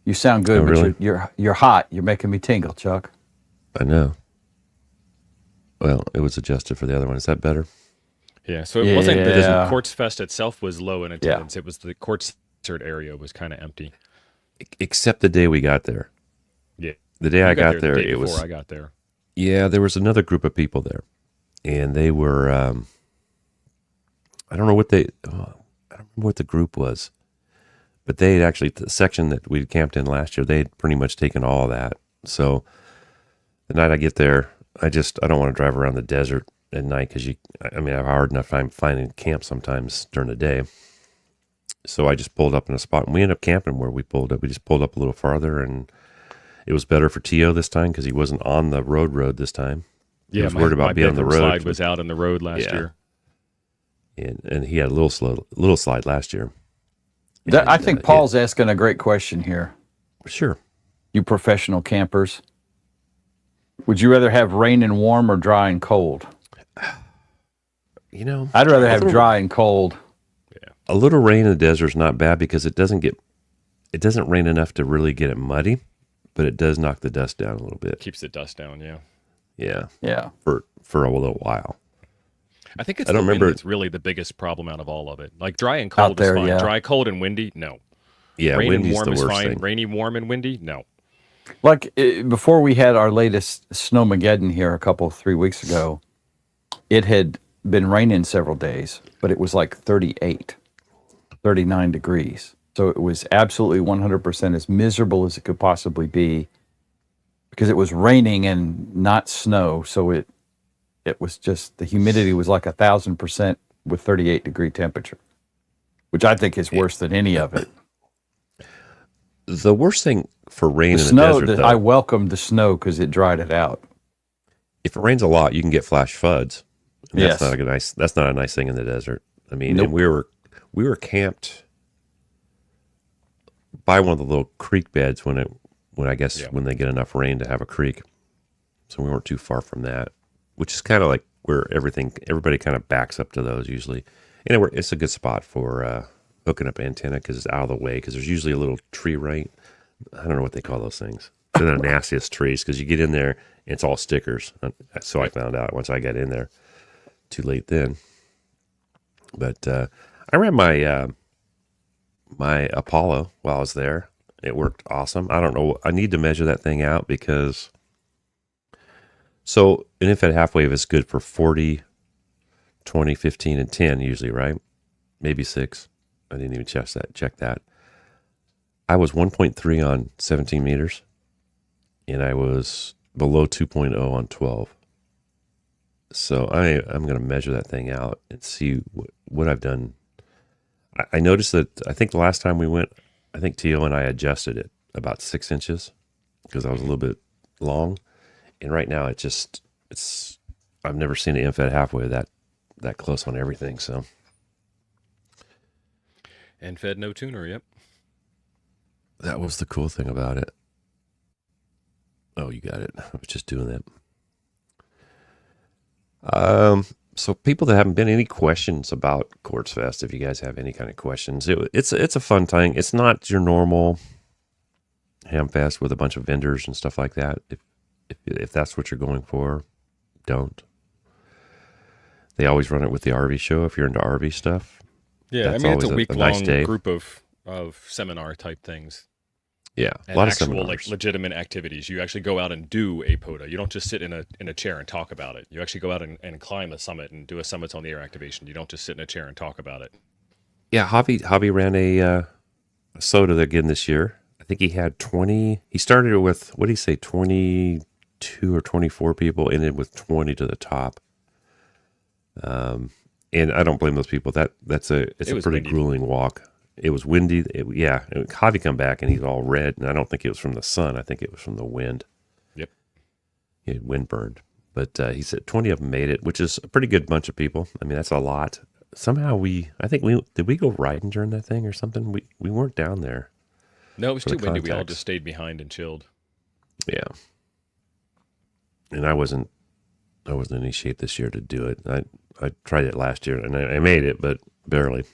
You sound good, but really? you're hot. You're making me tingle, Chuck. I know. Well, it was adjusted for the other one. Is that better? Yeah, so it wasn't the Yeah. Quartzfest itself was low in attendance. It was the Quartz concert area was kind of empty. Except the day we got there. Yeah, The day you I got the there, day it before was I got there. yeah. There was another group of people there, and they were I don't know what I don't remember what the group was, but they had actually the section that we camped in last year. They had pretty much taken all of that. So the night I get there, I don't want to drive around the desert at night because I have a hard enough time finding camp sometimes during the day. So I just pulled up in a spot, and we ended up camping where we pulled up. We just pulled up a little farther, and it was better for Tio this time because he wasn't on the road this time. He was worried about being on the road. Slide was out on the road last year, and he had a little slide last year. I think Paul's asking a great question here. Sure. You professional campers, would you rather have rain and warm or dry and cold? I'd rather have dry and cold. A little rain in the desert is not bad because it doesn't rain enough to really get it muddy, but it does knock the dust down a little bit. Keeps the dust down, yeah. Yeah. For a little while. I think it's the wind that's really the biggest problem out of all of it. Like dry and cold is fine. Yeah. Dry, cold, and windy, no. Yeah, rain and windy's warm the is worst fine. thing. Rainy, warm, and windy, no. Like before we had our latest snowmageddon here 3 weeks ago, it had been raining several days, but it was like 38, 39 degrees. So it was absolutely 100% as miserable as it could possibly be because it was raining and not snow. So it was just, the humidity was like 1,000% with 38-degree temperature, which I think is worse than any of it. The worst thing for rain in snow, the desert, though, I welcomed the snow because it dried it out. if it rains a lot, you can get flash floods. And Yes. That's not a nice thing in the desert. I mean, Nope. and we were camped by one of the little creek beds when they get enough rain to have a creek. So we weren't too far from that, which is kind of like where everybody kind of backs up to those usually. And it's a good spot for hooking up antenna because it's out of the way because there's usually a little tree right. I don't know what they call those things. They're the nastiest trees because you get in there and it's all stickers. So I found out once I got in there. Too late then. But I ran my Apollo while I was there. It worked awesome. I don't know. I need to measure that thing out because an infrared half wave is good for 40, 20, 15, and 10 usually, right? Maybe 6. I didn't even check that. I was 1.3 on 17 meters, and I was below 2.0 on 12. So I'm going to measure that thing out and see what I've done. I noticed that I think the last time we went, I think Tio and I adjusted it about 6 inches because I was a little bit long. And right now I've never seen an infrared halfway that close on everything. So. And fed no tuner, yep. That was the cool thing about it. Oh, you got it. I was just doing that. So people that haven't been, any questions about Quartzfest, if you guys have any kind of questions, it's a fun thing. It's not your normal hamfest with a bunch of vendors and stuff like that. If that's what you're going for, don't. They always run it with the RV show if you're into RV stuff. Yeah, That's it's a always week-long nice day. group of seminar type things. Yeah, And a lot of actual seminars. legitimate activities. You actually go out and do a POTA. You don't just sit in a chair and talk about it. You actually go out and climb a summit and do a summits on the air activation. You don't just sit in a chair and talk about it. Yeah, Javi ran a soda again this year. I think he had 20. He started with, what did he say, 22 or 24 people, ended with 20 to the top. And I don't blame those people. It's a pretty windy. grueling walk. It was windy. Javi come back and he's all red, and I don't think it was from the sun. I think it was from the wind. Yep. He had wind burned. But he said 20 of them made it, which is a pretty good bunch of people. I mean, that's a lot. Somehow did we go riding during that thing or something? We weren't down there. No, it was For too the windy. We all contacts. just stayed behind and chilled. Yeah. And I wasn't in any shape this year to do it. I tried it last year and I made it, but barely.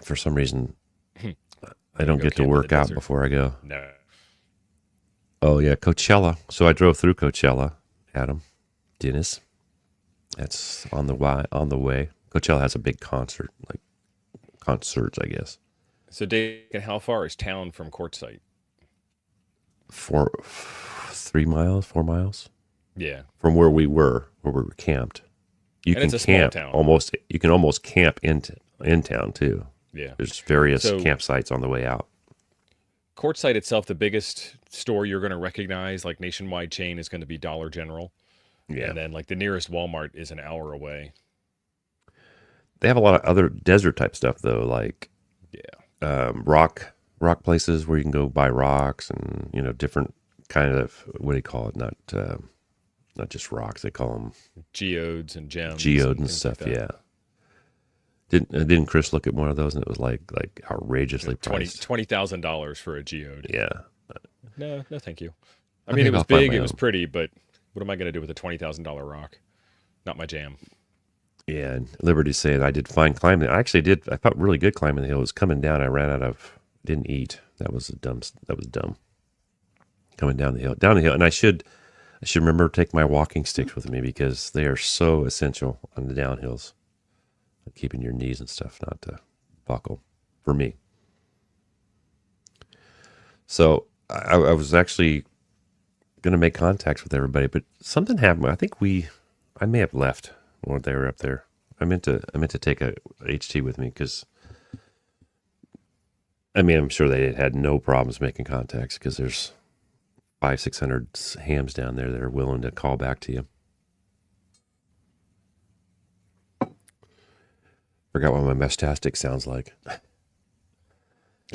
For some reason, I don't go get to camp in the work out desert. before I go. No. Oh yeah, Coachella. So I drove through Coachella Adam, Dennis. That's on the way. Coachella has a big concert, like concerts, I guess. So, Dave, and how far is town from Quartzsite? 3 miles, 4 miles Yeah, from where we were camped. You and can it's a small camp town. almost. You can almost camp in town too. Yeah. There's various So, campsites on the way out. Quartzsite itself, the biggest store you're going to recognize, like nationwide chain, is going to be Dollar General. Yeah, And then, like, the nearest Walmart is an hour away. they have a lot of other desert type stuff though, like Yeah. rock places where you can go buy rocks and different kind of, what do you call it? Not just rocks. They call them Geodes and gems. geodes and things stuff. like that. Yeah. Didn't Chris look at one of those and it was like outrageously priced? $20,000 for a geode. Yeah. No, thank you. I Okay, mean, it was I'll find big, my it was own. pretty, but what am I going to do with a $20,000 rock? Not my jam. Yeah, and Liberty said I did fine climbing. I actually did. I felt really good climbing the hill. It was coming down. I ran out of. Didn't eat. That was dumb. Coming down the hill, and I should remember to take my walking sticks with me because they are so essential on the downhills, keeping your knees and stuff not to buckle. For me. So I was actually going to make contacts with everybody, but something happened. I may have left when they were up there. I meant to take a HT with me because, I mean, I'm sure they had no problems making contacts because there's 500-600 hams down there that are willing to call back to you. Forgot what my mestastic sounds like. Yeah,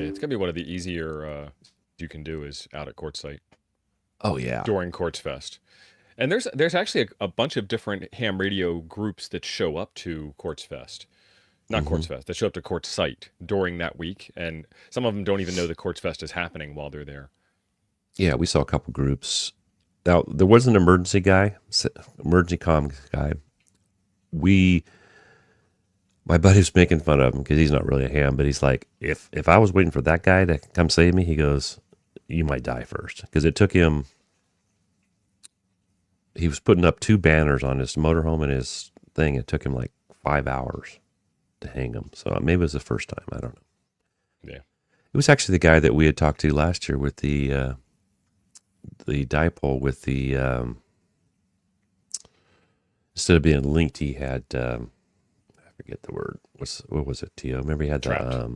it's going to be one of the easier you can do is out at Quartzsite Oh yeah, during Quartzfest. And there's actually a bunch of different ham radio groups that show up to Quartzfest. Not Quartzfest, that show up to Quartzsite during that week. And some of them don't even know that Quartzfest is happening while they're there. yeah. We saw a couple groups. Now there was an emergency comm guy. My buddy's making fun of him because he's not really a ham, but he's like, if I was waiting for that guy to come save me, he goes, you might die first. Because it took him, he was putting up 2 banners on his motorhome and his thing. It took him like 5 hours to hang them. So maybe it was the first time. I don't know. Yeah. It was actually the guy that we had talked to last year with the dipole with the, instead of being linked, he had, I forget the word. What was it, Tio? Remember he had Trapped.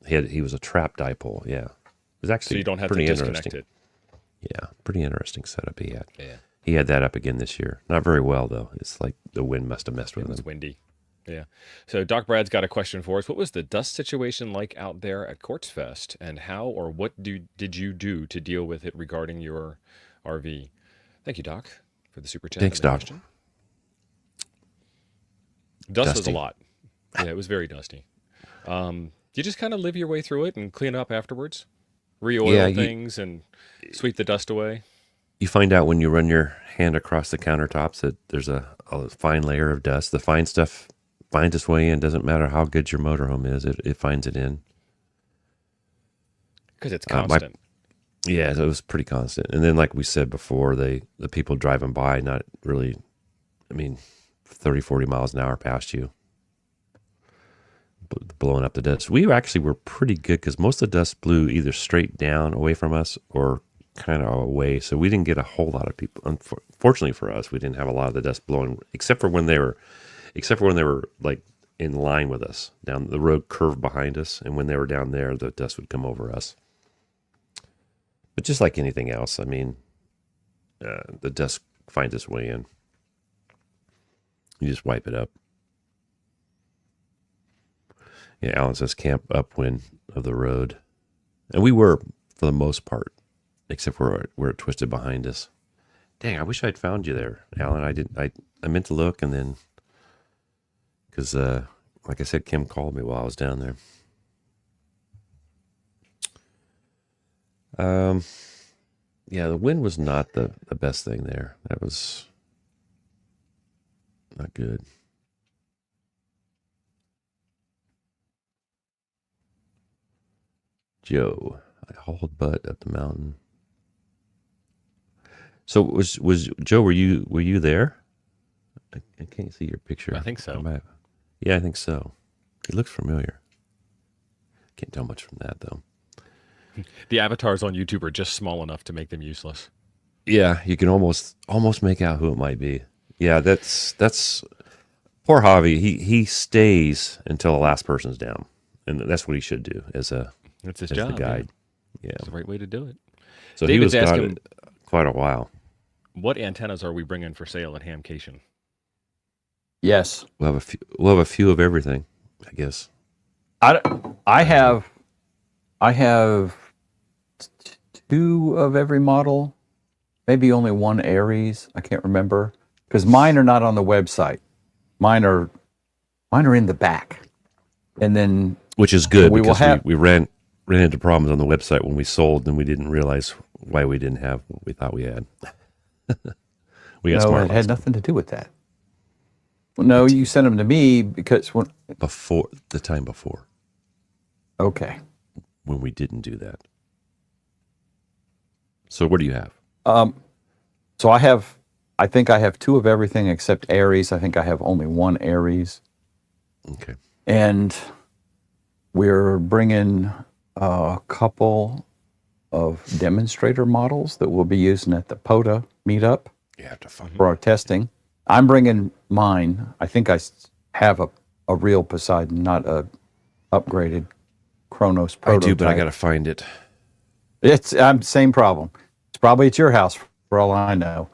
He was a trap dipole. Yeah, it was actually So you don't have to pretty disconnect interesting. it. Yeah, pretty interesting setup he had. Yeah. He had that up again this year. Not very well though. It's like the wind must have messed It with was him. windy. Yeah. So Doc Brad's got a question for us. What was the dust situation like out there at Quartzfest, and how or what did you do to deal with it regarding your RV? Thank you, Doc, for the super chat. Thanks, and the Doc. question. Dust was a Dusty. lot. Yeah, it was very dusty. You just kind of live your way through it and clean up afterwards, re-oil Yeah, things and sweep the dust away. you find out when you run your hand across the countertops that there's a fine layer of dust. The fine stuff finds its way in. Doesn't matter how good your motorhome is, it finds it in. Because it's My- constant. Yeah, so it was pretty constant. And then, like we said before, the people driving by, not really, 30, 40 miles an hour past you, blowing up the dust. We actually were pretty good because most of the dust blew either straight down away from us or kind of away. So we didn't get a whole lot of people. Unfortunately for us, we didn't have a lot of the dust blowing, except for when they were like in line with us. Down the road curved behind us, and when they were down there, the dust would come over us. But just like anything else, the dust finds its way in. You just wipe it up. Yeah, Alan says camp upwind of the road. And we were, for the most part, except for where it twisted behind us. Dang, I wish I'd found you there, Alan. I meant to look, and then, because, like I said, Kim called me while I was down there. Yeah, the wind was not the best thing there. That was not good. Joe, I hauled butt up the mountain. So was Joe? Were you there? I can't see your picture. I think so. Yeah, I think so. It looks familiar. Can't tell much from that though. The avatars on YouTube are just small enough to make them useless. Yeah, you can almost make out who it might be. Yeah, that's poor Javi. He stays until the last person's down, and that's what he should do That's his as job. the guide. Yeah. It's the right way to do it. So David's he was asking, gone quite a while. what antennas are we bringing for sale at Hamcation? Yes. We'll have a few of everything, I guess. I have two of every model, maybe only one Aries. I can't remember because mine are not on the website. Mine are in the back, and then Which is good we will because have- we ran into problems on the website when we sold, and we didn't realize why we didn't have what we thought we had. We got no, smart it had nothing to do with that. Well, no, you sent them to me because before the time before okay. when we didn't do that. So what do you have? So I think I have two of everything except Aries. I think I have only one Aries. Okay. And we're bringing a couple of demonstrator models that we'll be using at the POTA meetup You have to find for our testing. I'm bringing mine. I think have a real Poseidon, not a upgraded Kronos I prototype. do, but I got to find it. It's same problem. It's probably at your house for all I know.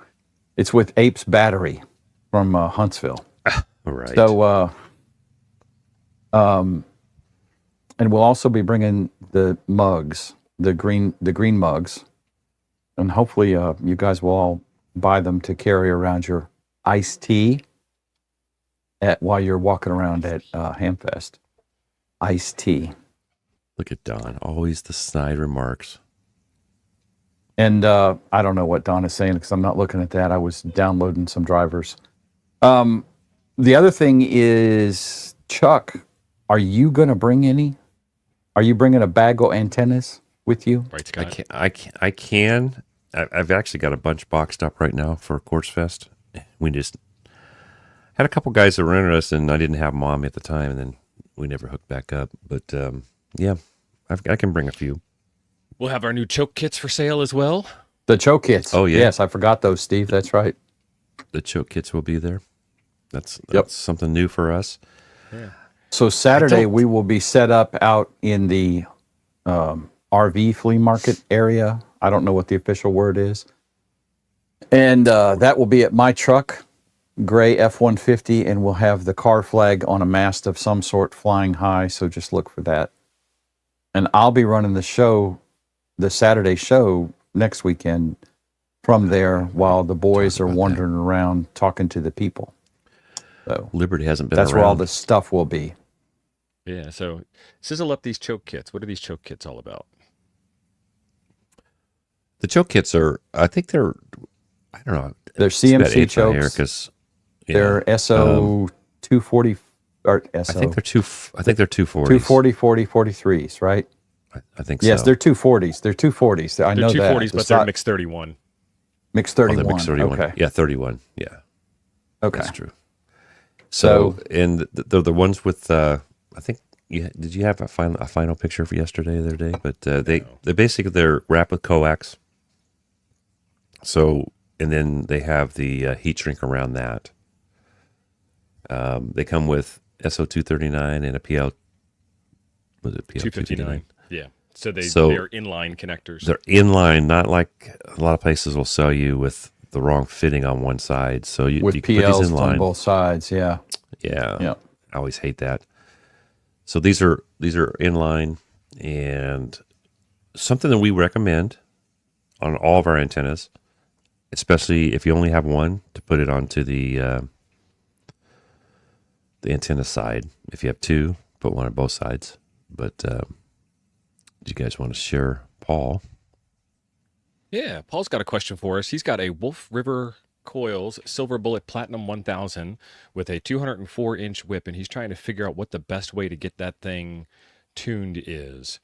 It's with Ape's battery from Huntsville. All right. So, and we'll also be bringing the mugs, the green mugs, and hopefully you guys will all buy them to carry around your iced tea while you're walking around at Hamfest. Iced tea. Look at Don. Always the snide remarks. And I don't know what Don is saying because I'm not looking at that. I was downloading some drivers. The other thing is, Chuck, are you going to bring any? Are you bringing a bag of antennas with you? Right, Scott? I can. I've actually got a bunch boxed up right now for Quartzfest. We just had a couple guys that were interested, and I didn't have them on me at the time, and then we never hooked back up. But yeah, I can bring a few. We'll have our new choke kits for sale as well. The choke kits. Oh, yeah. Yes, I forgot those, Steve. That's right. The choke kits will be there. That's Yep. something new for us. Yeah. So Saturday we will be set up out in the RV flea market area. I don't know what the official word is. And that will be at my truck, gray F-150, and we'll have the car flag on a mast of some sort flying high. So just look for that. And I'll be running the Saturday show next weekend from there while the boys are wandering around talking to the people. So Liberty hasn't been that's around. where all the stuff will be. Yeah, so sizzle up these choke kits. What are these choke kits all about? The choke kits are, I think I don't know. They're It's about CMC 8 by here chokes. 'cause, yeah, They're SO 240 or SO. I think they're 240s. 240, 40, 43s, right? I think Yes, so. they're 240s. They're 240s. I They're know 240s, that. but they're mixed 31. Mixed Oh, 31. they're mixed 31. Okay. Yeah, 31. Yeah, Okay. that's true. So and the ones with I think did you have a final picture for yesterday the other day? But they're wrapped with coax. So and then they have the heat shrink around that. They come with SO239 and a PL. Was it PL 259. Yeah. So they're inline connectors. They're inline, not like a lot of places will sell you with the wrong fitting on one side. So you with put these PLs inline. on both sides, yeah. Yeah. Yeah. I always hate that. So these are inline, and something that we recommend on all of our antennas, especially if you only have one, to put it onto the antenna side. If you have two, put one on both sides. But do you guys want to share Paul? Yeah, Paul's got a question for us. He's got a Wolf River Coils Silver Bullet Platinum 1000 with a 204-inch whip, and he's trying to figure out what the best way to get that thing tuned is.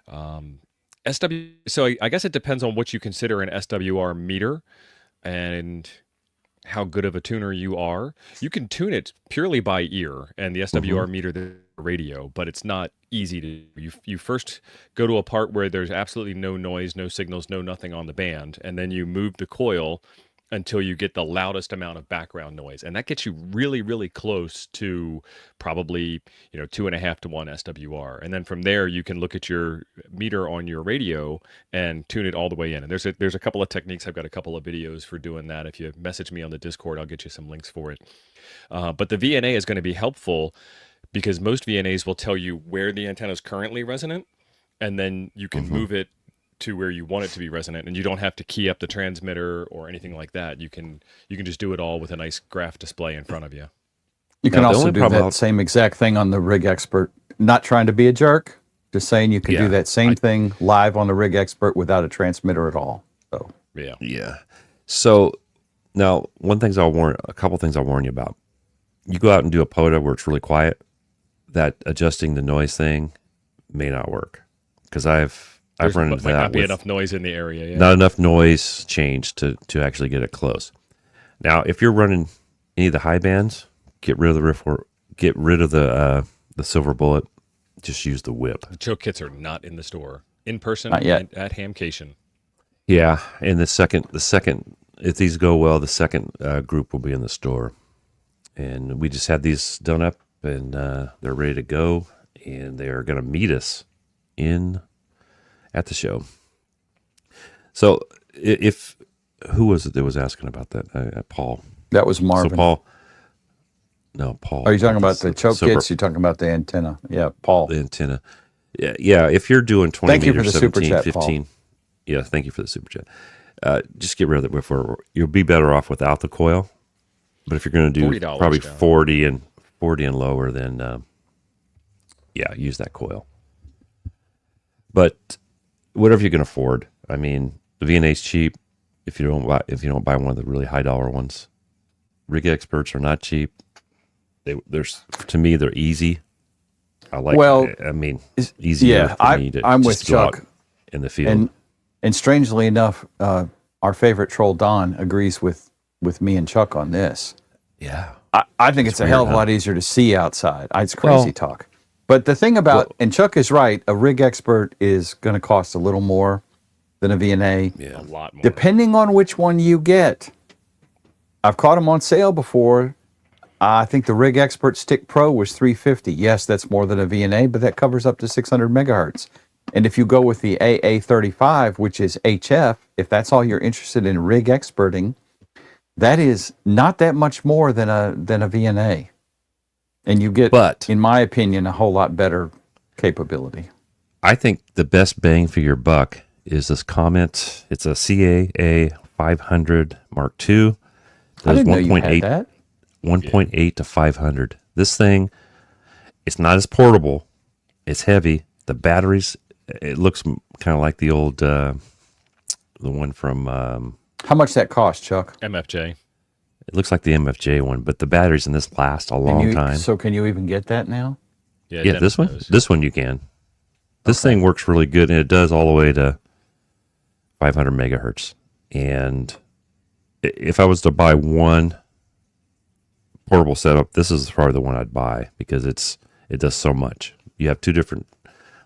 So I guess it depends on what you consider an SWR meter. and how good of a tuner you are. You can tune it purely by ear and the SWR meter the radio, but it's not easy to you first go to a part where there's absolutely no noise, no signals, no nothing on the band, and then you move the coil until you get the loudest amount of background noise, and that gets you really, really close to probably 2.5 to 1 SWR, and then from there you can look at your meter on your radio and tune it all the way in. And there's a couple of techniques. I've got a couple of videos for doing that. If you message me on the Discord, I'll get you some links for it. But the VNA is going to be helpful because most VNAs will tell you where the antenna is currently resonant, and then you can move it to where you want it to be resonant, and you don't have to key up the transmitter or anything like that. You can just do it all with a nice graph display in front of you. You can also do that same exact thing on the Rig Expert. Not trying to be a jerk, just saying you can do that same thing live on the Rig Expert without a transmitter at all. So yeah. So now, a couple things I'll warn you about. You go out and do a POTA where it's really quiet. That adjusting the noise thing may not work, because I've run into that. Might not be enough noise in the area. Yeah. Not enough noise change to actually get it close. Now, if you're running any of the high bands, get rid of the silver bullet. Just use the whip. The choke kits are not in the store. In person Not yet. at Hamcation. Yeah, and the second, if these go well, the second group will be in the store. And we just had these done up, and they're ready to go, and they are going to meet us at the show. So who was it that was asking about that? Paul. that was Marvin. So Paul. Are you talking about the choke kits? You're talking about the antenna. Yeah, Paul. The antenna. Yeah. If you're doing 20 Thank you meters, for the 17, super chat, 15. Paul. Yeah, thank you for the super chat. Just get rid of it before you'll be better off without the coil. But if you're going to do probably down. 40 and lower, then use that coil. But whatever you can afford. I mean, the VNA's cheap. If you don't buy one of the really high dollar ones, Rig Experts are not cheap. To me, they're easy. Easier for me to I'm just with go out Chuck in the field. And strangely enough, our favorite troll Don agrees with me and Chuck on this. Yeah. I think it's a hell of a lot easier to see outside. It's crazy talk. But the thing about, and Chuck is right, a Rig Expert is going to cost a little more than a VNA. Yeah, a lot more. Depending on which one you get. I've caught them on sale before. I think the Rig Expert Stick Pro was $350. Yes, that's more than a VNA, but that covers up to 600 megahertz. And if you go with the AA35, which is HF, if that's all you're interested in rig experting, that is not that much more than a VNA. And you get, in my opinion, a whole lot better capability. I think the best bang for your buck is this Comet. It's a CAA 500 Mark II. I didn't know you had that. 1.8 to 500. This thing, it's not as portable. It's heavy. The batteries, it looks kind of like the old, the one from... How much that cost, Chuck? MFJ. It looks like the MFJ one, but the batteries in this last a long time. So can you even get that now? Yeah, this one? This one you can. This thing works really good, and it does all the way to 500 megahertz. And if I was to buy one portable setup, this is probably the one I'd buy because it does so much. You have two different,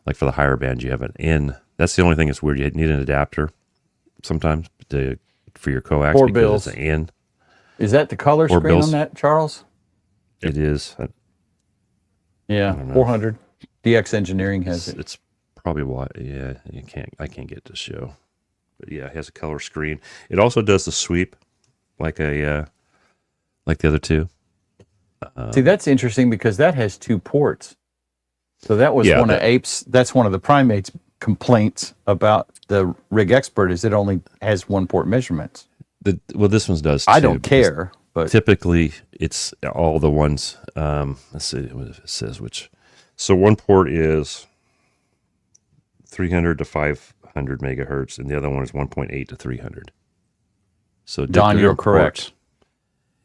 like for the higher band, you have an in. That's the only thing that's weird. You need an adapter sometimes for your coax because it's an in. Is that the color screen on that, Charles? It is. Yeah, 400. DX Engineering has it. It's probably why. Yeah, I can't get to show. But yeah, it has a color screen. It also does the sweep like the other two. See, that's interesting because that has two ports. So that was one of Ape's. That's one of the Primate's complaints about the Rig Expert is it only has one port measurements. This one does too. I don't care, but typically it's all the ones. Let's see what it says. So one port is 300 to 500 megahertz, and the other one is 1.8 to 300. So Don, you're correct.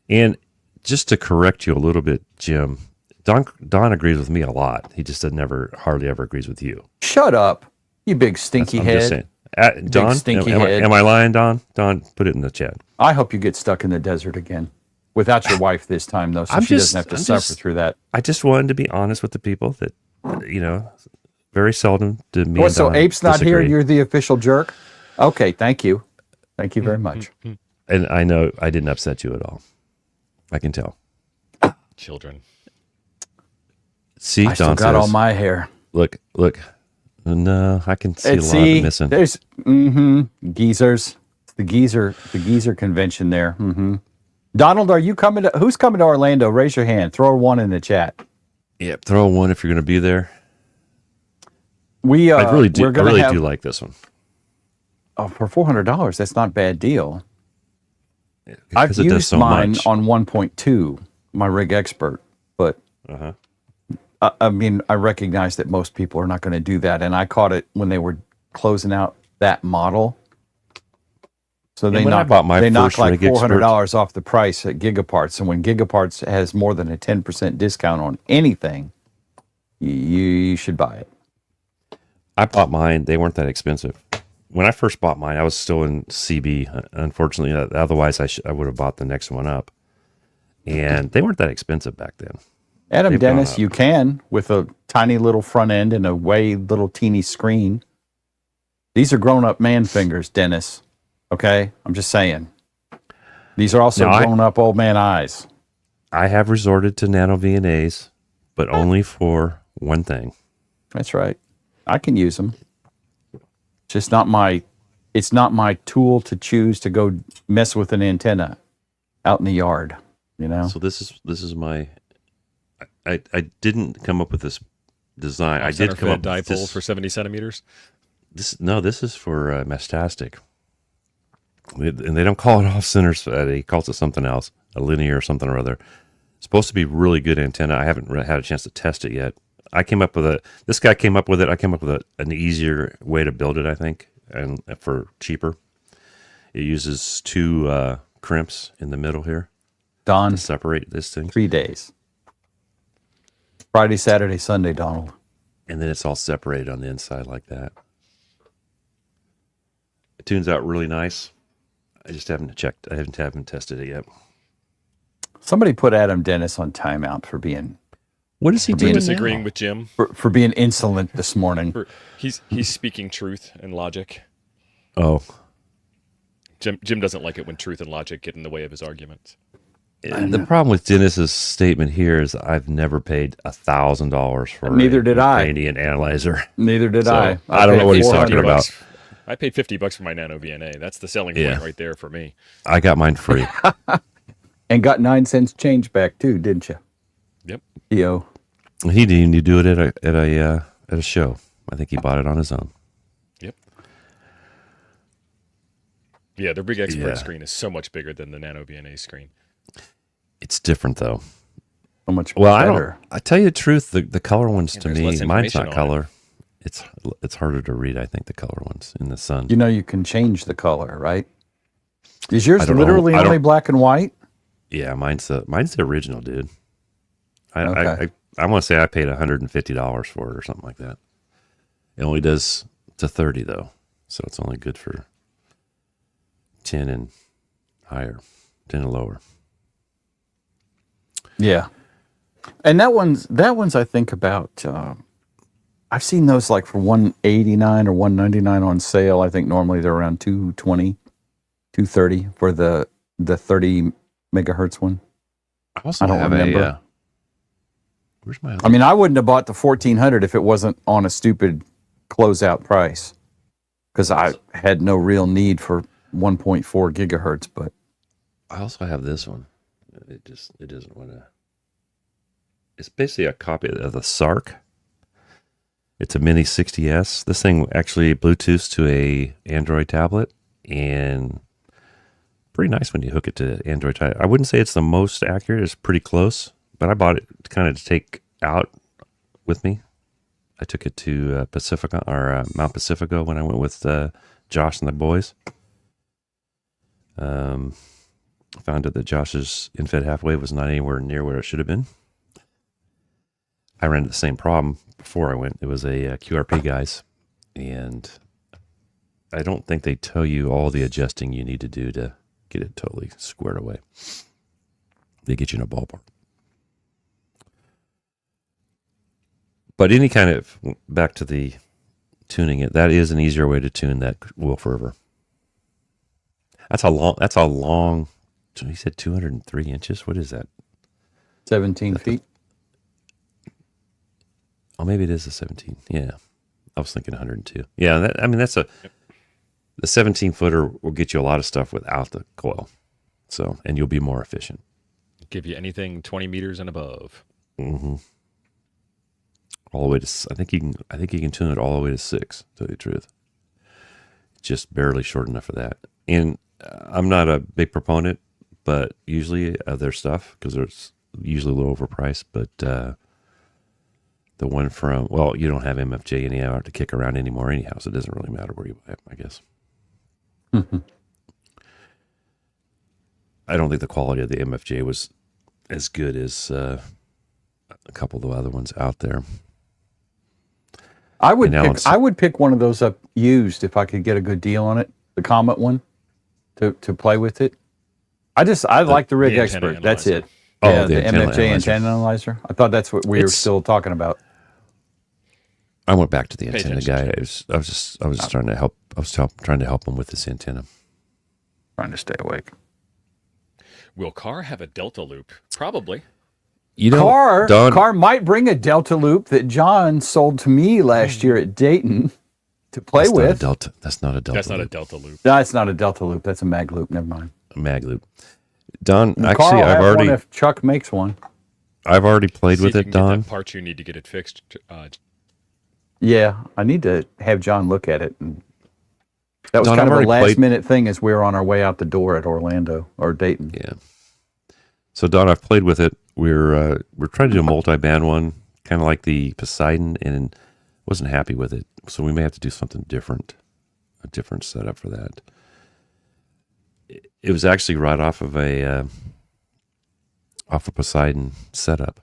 And just to correct you a little bit, Jim, Don agrees with me a lot. He just hardly ever agrees with you. Shut up, you big stinky head. I'm just saying. Don, stinky am, head. am I lying, Don? Don, put it in the chat. I hope you get stuck in the desert again. Without your wife this time, though, so she doesn't have to suffer through that. I just wanted to be honest with the people that, very seldom do me Oh, and so Don Ape's not disagree. here, and you're the official jerk? Okay, thank you. Thank you very much. And I know I didn't upset you at all. I can tell. Children. See, I still Don got says, all my hair. Look. No, I can see a lot of See, it missing. there's geezers. It's the geezer convention there. Donald, are you coming to? Who's coming to Orlando? Raise your hand. Throw a 1 in the chat. Yep, throw a 1 if you're going to be there. We I really do. We're I gonna really have, do like this one. Oh, for $400. That's not a bad deal. I've Because it does used so mine much. on 1.2, my Rig Expert, but Uh-huh. I mean, I recognize that most people are not going to do that, and I caught it when they were closing out that model. So they when I knocked bought my knocked first like Rig Expert- $400 off the price at Gigaparts, and when Gigaparts has more than a 10% discount on anything, you should buy it. I bought mine. They weren't that expensive. When I first bought mine, I was still in CB. Unfortunately, otherwise I would have bought the next one up. And they weren't that expensive back then. Adam They've gone Dennis, up. you can with a tiny little front end and a way little teeny screen. These are grown-up man fingers, Dennis. Okay, I'm just saying. These are also Now, grown-up old man eyes. I have resorted to nano VNAs, but only for one thing. That's right. I can use them. It's just not my. It's not my tool to choose to go mess with an antenna out in the yard. You know. So this is my. I didn't come up with this design. I did come up with dipole this for 70 centimeters. This is for Mestastic. And they don't call it off center. He calls it something else, a linear or something or other. It's supposed to be really good antenna. I haven't really had a chance to test it yet. I came up with this guy came up with it. I came up with an easier way to build it, I think, and for cheaper. It uses 2 crimps in the middle here Don, to separate this thing. 3 days. Friday, Saturday, Sunday, Donald. And then it's all separated on the inside like that. It tunes out really nice. I just haven't checked. I haven't tested it yet. Somebody put Adam Dennis on timeout for being What is he being doing Disagreeing now? with Jim. for being insolent this morning. He's speaking truth and logic. Oh, Jim doesn't like it when truth and logic get in the way of his arguments. and the problem with Dennis's statement here is I've never paid $1,000 for Neither did I. Canadian analyzer. Neither did So, I. I don't know what he's talking $50. about. I paid $50 for my Nano VNA. That's the selling Yeah. point right there for me. I got mine free. And got 9 cents change back too, didn't you? Yep. Yo. He didn't even do it at a show. I think he bought it on his own. Yep. Yeah, the Rig Expert Yeah. screen is so much bigger than the Nano VNA screen. It's different though. So much Well, better. I tell you the truth, the color ones to there's me, less mine's information not on color. It's harder to read. I think the color ones in the sun. You know you can change the color, right? Is yours I don't know. literally I don't- only black and white? Yeah, mine's the original, dude. Okay. I want to say I paid $150 for it or something like that. It only does to 30 though, so it's only good for 10 and higher, 10 and lower. Yeah. And that one's I think about I've seen those like for $189 or $199 on sale. I think normally they're around $220, $230 for the 30 megahertz one. I also I don't have remember. Where's my? I mean, I wouldn't have bought the 1400 if it wasn't on a stupid closeout price, because I had no real need for 1.4 gigahertz. But I also have this one. It doesn't want to. It's basically a copy of the Sark. It's a Mini 60S. This thing actually Bluetooths to a Android tablet, and pretty nice when you hook it to Android tablet. I wouldn't say it's the most accurate. It's pretty close, but I bought it kind of to take out with me. I took it to Pacifica or Mount Pacifico when I went with Josh and the boys. Found out that Josh's infed half wave was not anywhere near where it should have been. I ran into the same problem before I went. It was a QRP guys, and I don't think they tell you all the adjusting you need to do to get it totally squared away. They get you in a ballpark. But any kind of, back to the tuning it, that is an easier way to tune that Wolf River. That's a long, he said 203 inches. What is that? 17 feet. Oh, maybe it is a 17. Yeah. I was thinking 102. Yeah. The 17 footer will get you a lot of stuff without the coil. So, and you'll be more efficient. Give you anything 20 meters and above. Mm-hmm. All the way to, I think you can tune it all the way to 6, to tell you the truth. Just barely short enough for that. And I'm not a big proponent, but usually of their stuff, because it's usually a little overpriced, but the one from, well, you don't have MFJ anyhow to kick around anymore anyhow, so it doesn't really matter where you buy it, I guess. Mm-hmm. I don't think the quality of the MFJ was as good as a couple of the other ones out there. I would pick one of those up used if I could get a good deal on it. The Comet one, to play with it. I like the Rig the Expert. antenna That's analyzer. it. Oh, Yeah, the the antenna MFJ analyzer. antenna analyzer. I thought that's what we were still talking about. I went back to the Pay antenna attention guy. I was just trying to help. Trying to help him with this antenna. Trying to stay awake. Will Carr have a Delta loop? Probably. You know, Carr might bring a Delta loop that John sold to me last year at Dayton to play that's with. That's not a Delta. That's not a loop. Delta loop. No, it's not a Delta loop. That's a mag loop. Never mind. A mag loop. Don, Carl actually, will I've have already one if Chuck makes one. played See with if you it, can get Don. that part you need to get it fixed. Yeah, I need to have John look at it. And that was Don, kind I've of a already last played- minute thing as we were on our way out the door at Orlando or Dayton. Yeah. So Don, I've played with it. We're trying to do a multi-band one, kind of like the Poseidon, and wasn't happy with it. So we may have to do something different, a different setup for that. It was actually right off of a Poseidon setup,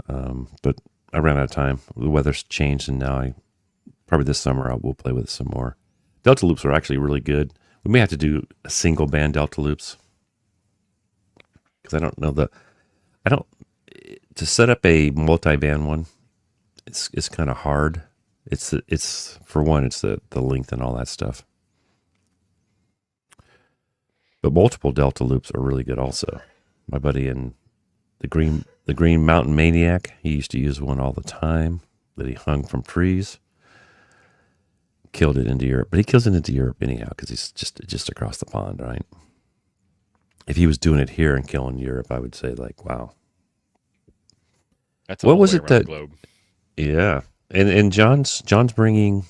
but I ran out of time. The weather's changed, and now probably this summer we'll play with it some more. Delta loops are actually really good. We may have to do a single band Delta loops because I don't know to set up a multi-band one. It's kind of hard. It's for one, it's the length and all that stuff. But multiple Delta loops are really good also. My buddy in the Green Mountain Maniac, he used to use one all the time that he hung from trees. Killed it into Europe, but he kills it into Europe anyhow because he's just across the pond, right? If he was doing it here and killing Europe, I would say like, wow. That's What all was the it way around that- the globe. Yeah, and John's bringing.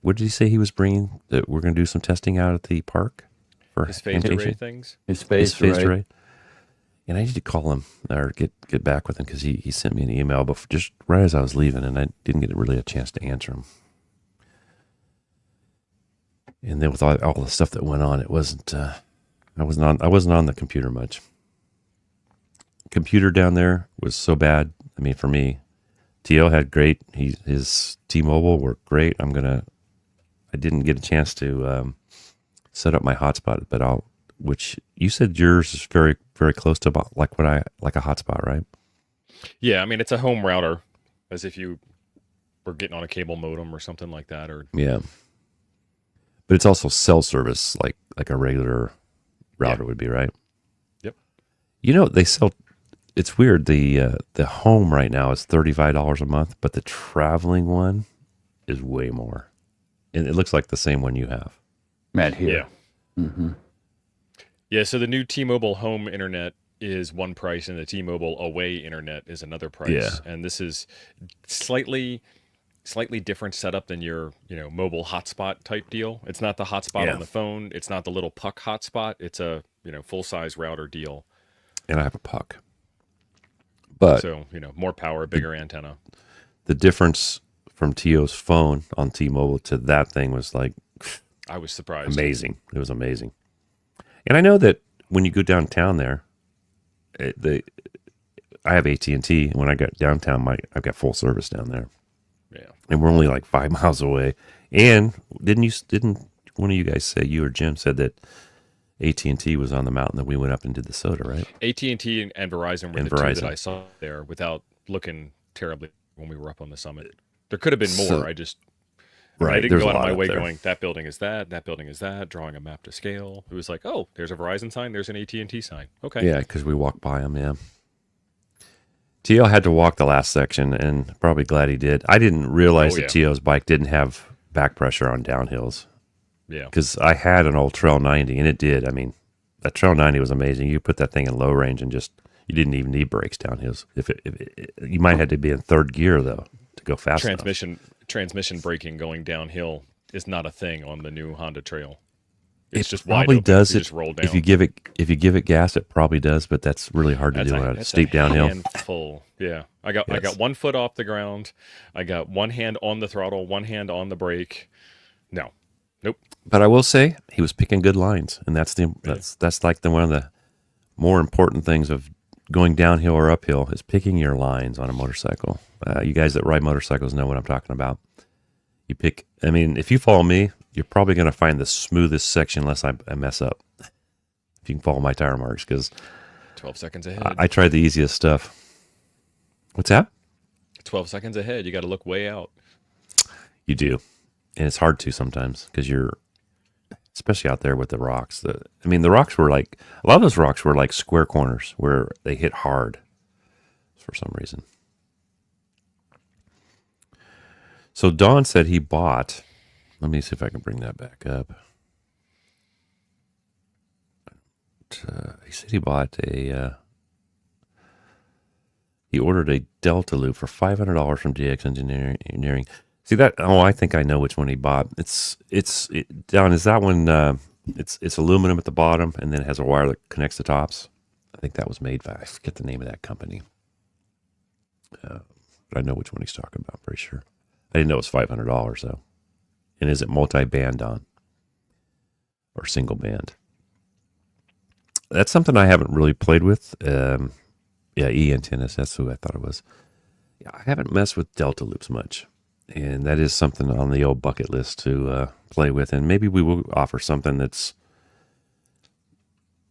What did he say he was bringing? That we're going to do some testing out at the park for His phased animation? array things. His face, His phased right? array. And I need to call him or get back with him because he sent me an email just right as I was leaving, and I didn't get really a chance to answer him. And then with all the stuff that went on, it wasn't. I wasn't on the computer much. Computer down there was so bad. I mean, for me, T.O. had great. His T-Mobile worked great. I didn't get a chance to set up my hotspot, but which you said yours is very, very close to about like a hotspot, right? Yeah, I mean, it's a home router, as if you were getting on a cable modem or something like that. Or Yeah. But it's also cell service, like a regular router would be, right? Yep. You know, they sell. It's weird. The home right now is $35 a month, but the traveling one is way more, and it looks like the same one you have. Matt here. Yeah. Mm-hmm. Yeah, so the new T-Mobile home internet is one price, and the T-Mobile away internet is another price. Yeah. And this is slightly different setup than your mobile hotspot type deal. It's not the hotspot Yeah. on the phone. It's not the little puck hotspot. It's a full size router deal. And I have a puck, but So more power, bigger antenna. the difference from T.O.'s phone on T-Mobile to that thing was like I was surprised. amazing. It was amazing. And I know that when you go downtown there, I have AT&T, and when I got downtown, I've got full service down there. Yeah. And we're only like 5 miles away. And didn't one of you guys said, you or Jim said that AT&T was on the mountain that we went up and did the soda, right? AT&T and Verizon were And the two that Verizon. I saw there without looking terribly when we were up on the summit. There could have been more. So- I just Right. I didn't There's go a out of lot my up way there. going, that building is that building is that, drawing a map to scale. It was like, oh, there's a Verizon sign, there's an AT&T sign. Okay. Yeah, because we walked by them, yeah. T.O. had to walk the last section, and probably glad he did. I didn't realize Oh, that yeah. T.O.'s bike didn't have back pressure on downhills, Yeah. because I had an old Trail 90, and it did. I mean, that Trail 90 was amazing. You put that thing in low range and just, you didn't even need brakes downhills. You might have to be in third gear, though, to go fast enough. Transmission braking going downhill is not a thing on the new Honda Trail. It's It just wide probably open. does You it. just roll down. If you give it gas, it probably does, but that's really hard to do on a That's steep downhill. handful. Yeah. I got 1 foot off the ground. I got one hand on the throttle, one hand on the brake. No. Nope. But I will say he was picking good lines, and that's like one of the more important things of going downhill or uphill is picking your lines on a motorcycle. You guys that ride motorcycles know what I'm talking about. You pick. I mean, if you follow me, you're probably going to find the smoothest section unless I mess up. If you can follow my tire marks, because 12 seconds ahead. I tried the easiest stuff. What's that? 12 seconds ahead. You got to look way out. You do, and it's hard to sometimes because you're, especially out there with the rocks. The rocks were like, a lot of those rocks were like square corners where they hit hard for some reason. So Don said he bought, let me see if I can bring that back up. He said he bought he ordered a Delta loop for $500 from DX Engineering. See that? Oh, I think I know which one he bought. Don, is that one? It's aluminum at the bottom, and then it has a wire that connects the tops. I think that was made by, I forget the name of that company. But I know which one he's talking about. I'm pretty sure. I didn't know it was $500 though. And is it multi-band, Don, or single band? That's something I haven't really played with. E antennas. That's who I thought it was. Yeah, I haven't messed with Delta loops much. And that is something on the old bucket list to play with. And maybe we will offer something that's,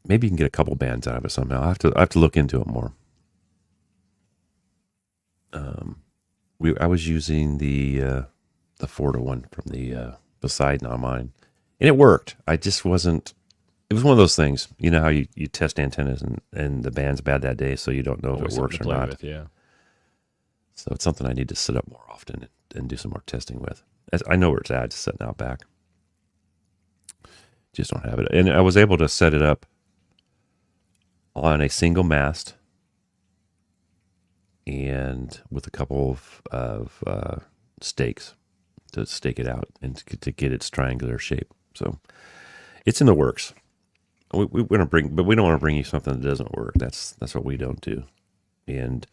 maybe you can get a couple bands out of it somehow. I have to look into it more. I was using the 4-to-1 from the Poseidon on mine, and it worked. I just wasn't. It was one of those things. You know how you test antennas and the band's bad that day, so you don't know if it works or not. With, yeah. So it's something I need to set up more often and do some more testing with. I know where it's at, just setting out back. Just don't have it. And I was able to set it up on a single mast and with a couple of stakes to stake it out and to get its triangular shape. So it's in the works. We want to bring, but we don't want to bring you something that doesn't work. That's what we don't do. And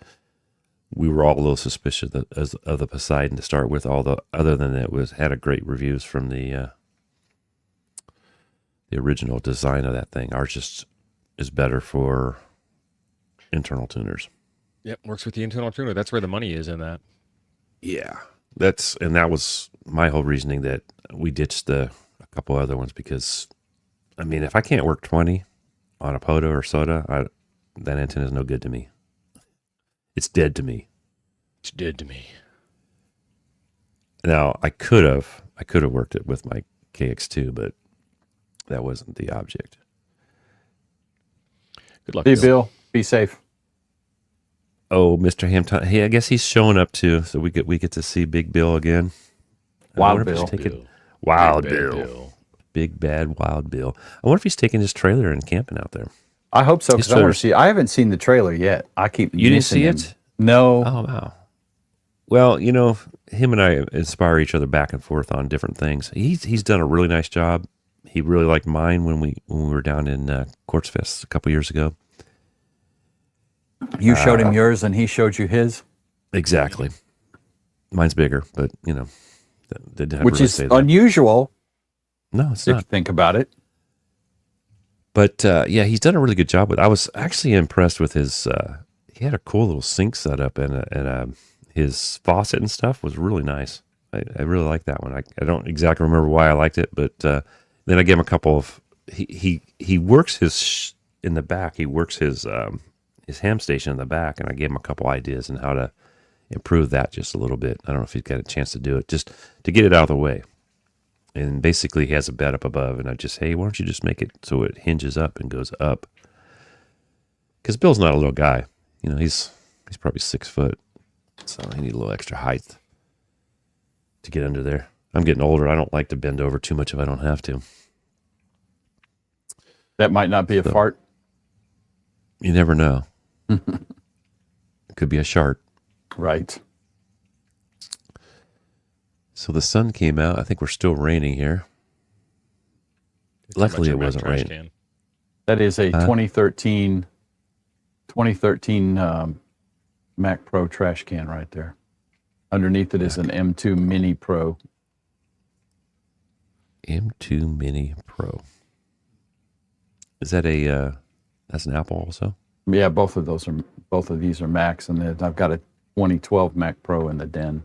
we were all a little suspicious of the Poseidon to start with, other than it had a great reviews from the original design of that thing. Ours just is better for internal tuners. Yep, works with the internal tuner. That's where the money is in that. Yeah, that was my whole reasoning that we ditched a couple other ones because, I mean, if I can't work 20 on a Poto or Soda, that antenna is no good to me. It's dead to me. It's dead to me. Now I could have worked it with my KX2, but that wasn't the object. Good luck. Hey, Bill. Be safe. Oh, Mr. Hampton. Hey, I guess he's showing up too, so we get to see Big Bill again. Wild Bill. Wild Big bad Bill. Big bad Wild Bill. I wonder if he's taking his trailer and camping out there. I hope so, because I want trailer's- to see. I haven't seen the trailer yet. I keep. You didn't missing see him. it? No. Oh, wow. Well, you know, him and I inspire each other back and forth on different things. He's done a really nice job. He really liked mine when we were down in Quartzfest a couple years ago. You showed him yours, and he showed you his, Exactly. Mine's bigger, but you know, didn't have to which really is say that. unusual No, it's if you not. think about it. But yeah, he's done a really good job with. I was actually impressed with his. He had a cool little sink setup and his faucet and stuff was really nice. I really like that one. I don't exactly remember why I liked it, but then I gave him a couple of. He works in the back. He works his ham station in the back, and I gave him a couple ideas on how to improve that just a little bit. I don't know if he's got a chance to do it, just to get it out of the way. And basically, he has a bed up above, and I just, hey, why don't you just make it so it hinges up and goes up? Because Bill's not a little guy. You know, he's probably 6 foot, so he needs a little extra height to get under there. I'm getting older. I don't like to bend over too much if I don't have to. That might not be a fart. You never know. It could be a shark. Right. So the sun came out. I think we're still raining here. Luckily, it wasn't raining. That is a 2013 Mac Pro trash can right there. Underneath it is an M2 Mini Pro. M2 Mini Pro. Is that that's an Apple also? Yeah, both of these are Macs, and then I've got a 2012 Mac Pro in the den.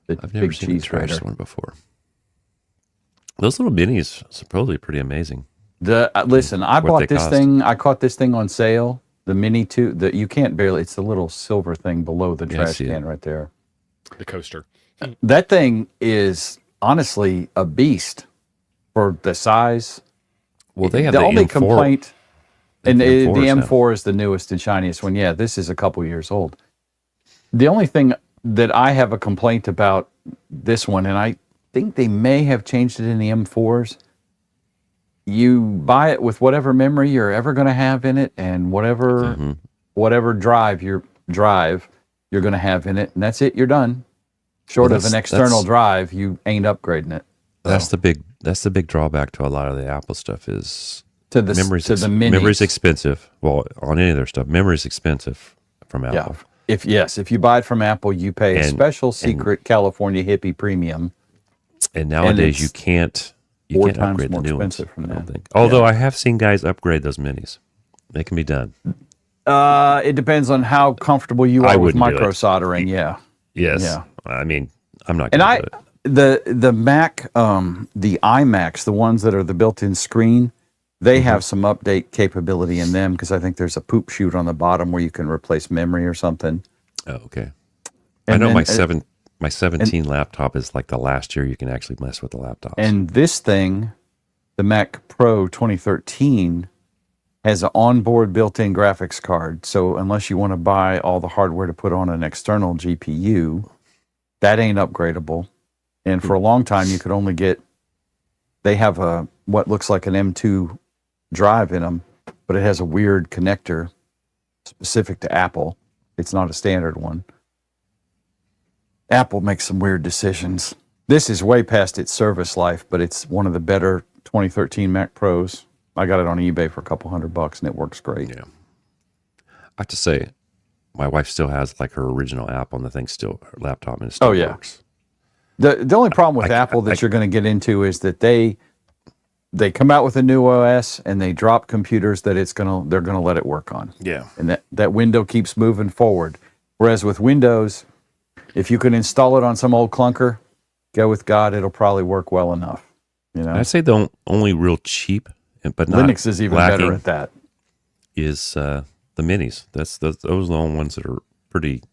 I've never seen a trash one before. Those little minis are supposedly pretty amazing. Listen, I bought this thing. I caught this thing on sale. The Mini 2. You can't barely. It's the little silver thing below the trash can right there. The coaster. That thing is honestly a beast for the size. Well, they have the only M4. complaint, and the M4 M4 is the newest and shiniest one. Yeah, this is a couple years old. The only thing that I have a complaint about this one, and I think they may have changed it in the M4s. You buy it with whatever memory you're ever going to have in it, and whatever drive you're going to have in it, and that's it. You're done. Short of an external drive, you ain't upgrading it. That's the big drawback to a lot of the Apple stuff is memory's expensive. Well, on any of their stuff, memory's expensive from Apple. Yeah. If you buy it from Apple, you pay a special secret California hippie premium. And nowadays you can't upgrade the new ones. I don't think. Although I have seen guys upgrade those minis. They can be done. It depends on how comfortable you are with micro soldering. Yeah. Yes. Yeah. I mean, I'm not going to do it. The Mac, the iMacs, the ones that are the built-in screen, they have some update capability in them because I think there's a poop chute on the bottom where you can replace memory or something. Oh, okay. I know my 17 laptop is like the last year you can actually mess with the laptops. And this thing, the Mac Pro 2013, has an onboard built-in graphics card. So unless you want to buy all the hardware to put on an external GPU, that ain't upgradable. And for a long time, you could only they have what looks like an M2 drive in them, but it has a weird connector specific to Apple. It's not a standard one. Apple makes some weird decisions. This is way past its service life, but it's one of the better 2013 Mac Pros. I got it on eBay for a couple $100 and it works great. Yeah. I have to say, my wife still has like her original app on the thing, her laptop, and it still works. The only problem with Apple that you're going to get into is that they come out with a new OS and they drop computers that they're going to let it work on. Yeah. And that window keeps moving forward. Whereas with Windows, if you can install it on some old clunker, go with God, it'll probably work well enough. You know, I'd say the only real cheap, but not Linux is even better at that. Is the minis? Those are the only ones that are pretty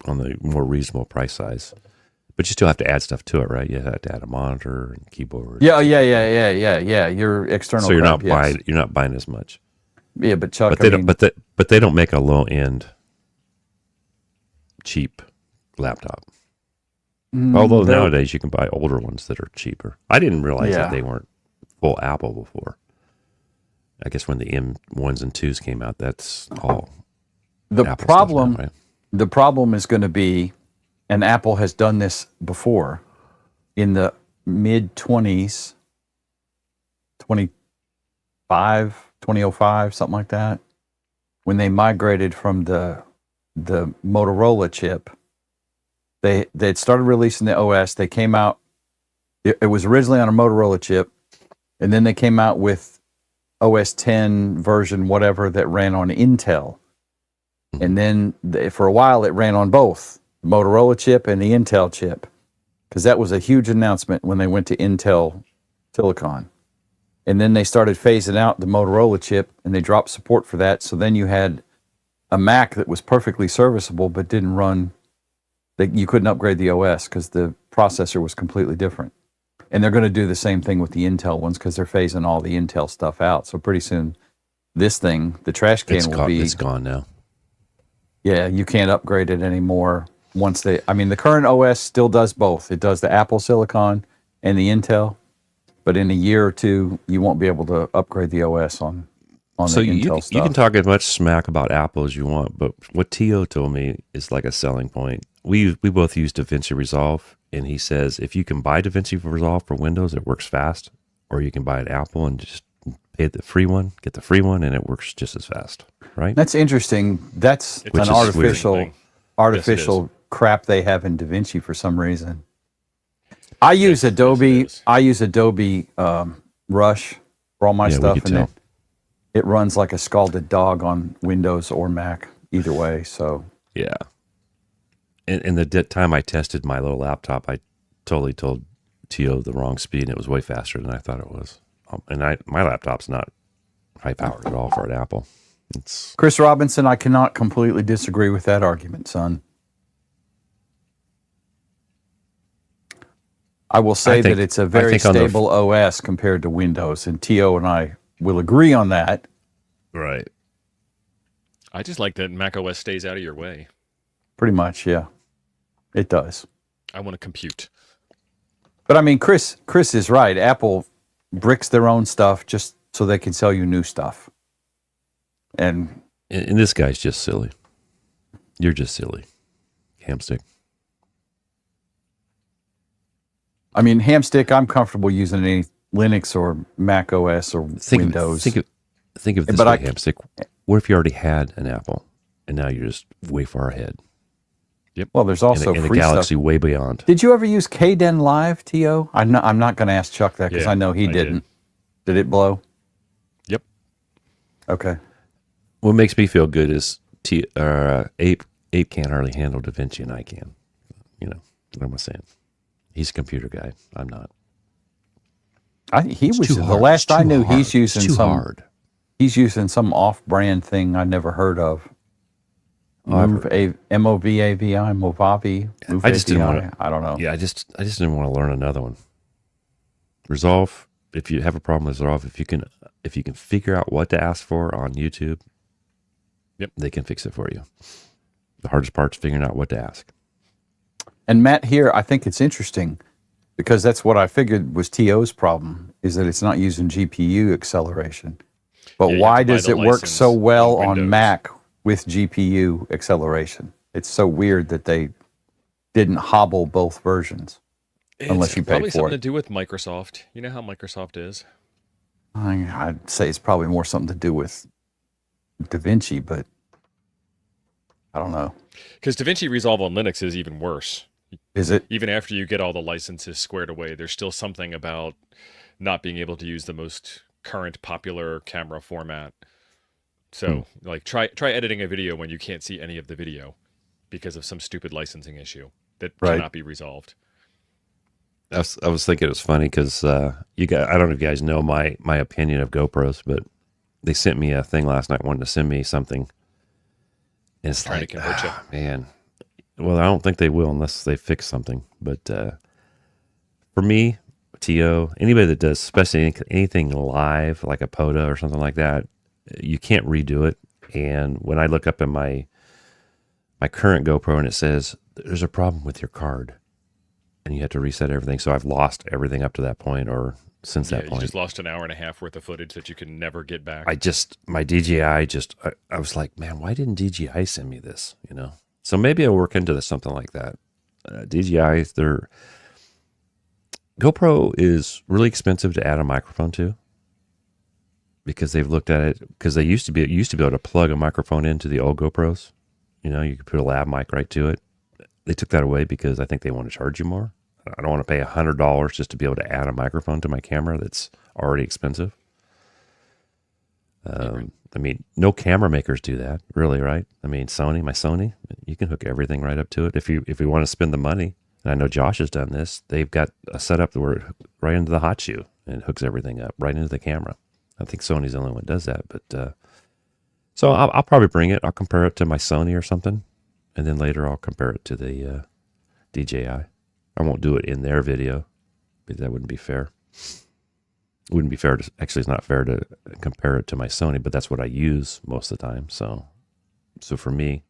on the more reasonable price size. But you still have to add stuff to it, right? You have to add a monitor and keyboard. Yeah. Your external. So you're not buying as much. Yeah, but Chuck, but they don't make a low end cheap laptop. Although nowadays you can buy older ones that are cheaper. I didn't realize that they weren't full Apple before. I guess when the M1s and 2s came out, that's all. The Apple problem, stuff now, right? The problem is going to be, and Apple has done this before, in the mid 20s, 2005, something like that, when they migrated from the Motorola chip. They'd started releasing the OS. They came out. It was originally on a Motorola chip, and then they came out with OS 10 version whatever that ran on Intel, and then for a while it ran on both Motorola chip and the Intel chip, because that was a huge announcement when they went to Intel Silicon. And then they started phasing out the Motorola chip, and they dropped support for that. So then you had a Mac that was perfectly serviceable but didn't run. You couldn't upgrade the OS because the processor was completely different. And they're going to do the same thing with the Intel ones because they're phasing all the Intel stuff out. So pretty soon, this thing, the trash can It's gone now. Yeah, you can't upgrade it anymore. The current OS still does both. It does the Apple Silicon and the Intel. But in a year or two, you won't be able to upgrade the OS on So the Intel stuff. you can talk as much smack about Apple as you want, but what Tio told me is like a selling point. We both use DaVinci Resolve, and he says if you can buy DaVinci Resolve for Windows, it works fast, or you can buy an Apple and just pay the free one, get the free one, and it works just as fast, right? That's interesting. That's an artificial crap they have in DaVinci for some reason. I use Adobe Rush for all my stuff, and it runs like a scalded dog on Windows or Mac, either way. So yeah. And the time I tested my little laptop, I totally told Tio the wrong speed, and it was way faster than I thought it was. And my laptop's not high powered at all for an Apple. It's Chris Robinson, I cannot completely disagree with that argument, son. I will say that it's a very stable OS compared to Windows, and Tio and I will agree on that. Right. I just like that Mac OS stays out of your way. Pretty much, yeah. It does. I want to compute. But I mean, Chris is right. Apple bricks their own stuff just so they can sell you new stuff. And this guy's just silly. You're just silly. Hamstick. I mean, Hamstick, I'm comfortable using any Linux or Mac OS or Windows. Think of this way, Hamstick. What if you already had an Apple and now you're just way far ahead? Yep. Well, there's also in free a galaxy stuff. Way beyond. Did you ever use KDen Live, Tio? I'm not going to ask Chuck that because I know he didn't. Did it blow? Yep. Okay. What makes me feel good is Ape can't hardly handle DaVinci, and I can. You know what I'm saying? He's a computer guy. I'm not. He was the last I knew. He's using some off-brand thing I never heard of. Movavi. I just didn't want to. I don't know. Yeah, I just didn't want to learn another one. Resolve. If you have a problem with Resolve, if you can figure out what to ask for on YouTube, yep, they can fix it for you. The hardest part's figuring out what to ask. And Matt, here, I think it's interesting because that's what I figured was TO's problem, is that it's not using GPU acceleration. But why does it work so well on Mac with GPU acceleration? It's so weird that they didn't hobble both versions unless you pay for it. Probably something to do with Microsoft. You know how Microsoft is. I'd say it's probably more something to do with DaVinci, but I don't know. Because DaVinci Resolve on Linux is even worse. Is it? Even after you get all the licenses squared away, there's still something about not being able to use the most current popular camera format. So, like, try editing a video when you can't see any of the video because of some stupid licensing issue that cannot be resolved. I was thinking it was funny because I don't know if you guys know my opinion of GoPros, but they sent me a thing last night wanting to send me something. And it's trying to convert you. Man. Well, I don't think they will unless they fix something. But for me, TO, anybody that does, especially anything live, like a POTA or something like that, you can't redo it. And when I look up in my current GoPro and it says, there's a problem with your card, and you have to reset everything. So I've lost everything up to that point or since that point. You just lost an hour and a half worth of footage that you can never get back. My DJI I was like, man, why didn't DJI send me this? You know? So maybe I'll work into something like that. DJI, GoPro is really expensive to add a microphone to because they've looked at it, because they used to be able to plug a microphone into the old GoPros. You know, you could put a lav mic right to it. They took that away because I think they want to charge you more. I don't want to pay $100 just to be able to add a microphone to my camera that's already expensive. I mean, no camera makers do that, really, right? I mean, my Sony, you can hook everything right up to it if you want to spend the money. And I know Josh has done this. They've got a setup where it right into the hot shoe and hooks everything up right into the camera. I think Sony's the only one that does that. But so I'll probably bring it. I'll compare it to my Sony or something, and then later I'll compare it to the DJI. I won't do it in their video because that wouldn't be fair. It wouldn't be fair to actually. It's not fair to compare it to my Sony, but that's what I use most of the time. So for me,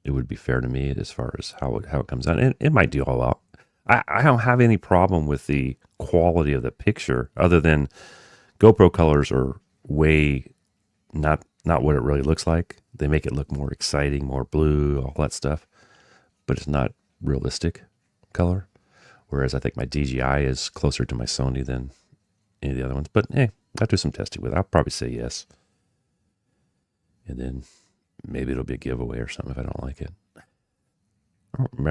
it would be fair to me as far as how it comes out. And it might do all out. I don't have any problem with the quality of the picture, other than GoPro colors are way not what it really looks like. They make it look more exciting, more blue, all that stuff, but it's not realistic color. Whereas I think my DJI is closer to my Sony than any of the other ones. But hey, I'll do some testing with it. I'll probably say yes. And then maybe it'll be a giveaway or something if I don't like it.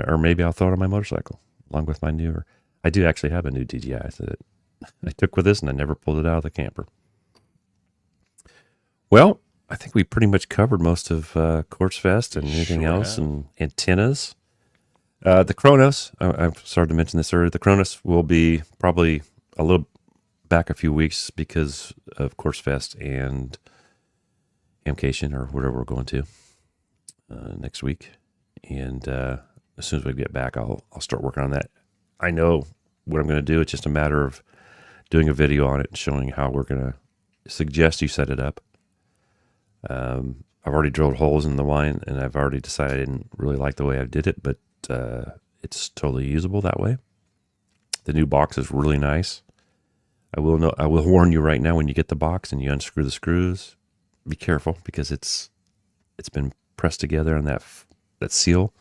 Or maybe I'll throw it on my motorcycle along with my newer. I do actually have a new DJI that I took with this and I never pulled it out of the camper. Well, I think we pretty much covered most of Quartzfest and anything else and antennas. The Kronos, I've started to mention this earlier. The Kronos will be probably a little back a few weeks because of Quartzfest and Hamcation or whatever we're going to next week. And as soon as we get back, I'll start working on that. I know what I'm going to do. It's just a matter of doing a video on it and showing how we're going to suggest you set it up. I've already drilled holes in the line, and I've already decided I didn't really like the way I did it, but it's totally usable that way. The new box is really nice. I will warn you right now, when you get the box and you unscrew the screws, be careful because it's been pressed together on that seal.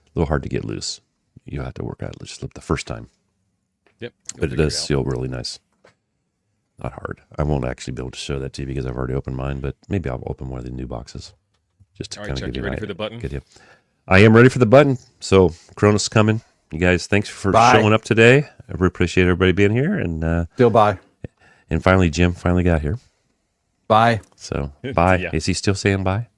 A little hard to get loose. You'll have to work out it just the first time. Yep. But it does seal really nice. Not hard. I won't actually be able to show that to you because I've already opened mine, but maybe I'll open one of the new boxes. Just to All right, kind of Chuck, give you you ready for the button? Good, yeah. I am ready for the button. So Kronos is coming. You guys, thanks for showing up today. I really appreciate everybody being here. And Still bye. And finally, Jim finally got here. Bye. So bye. Yeah. Is he still saying bye?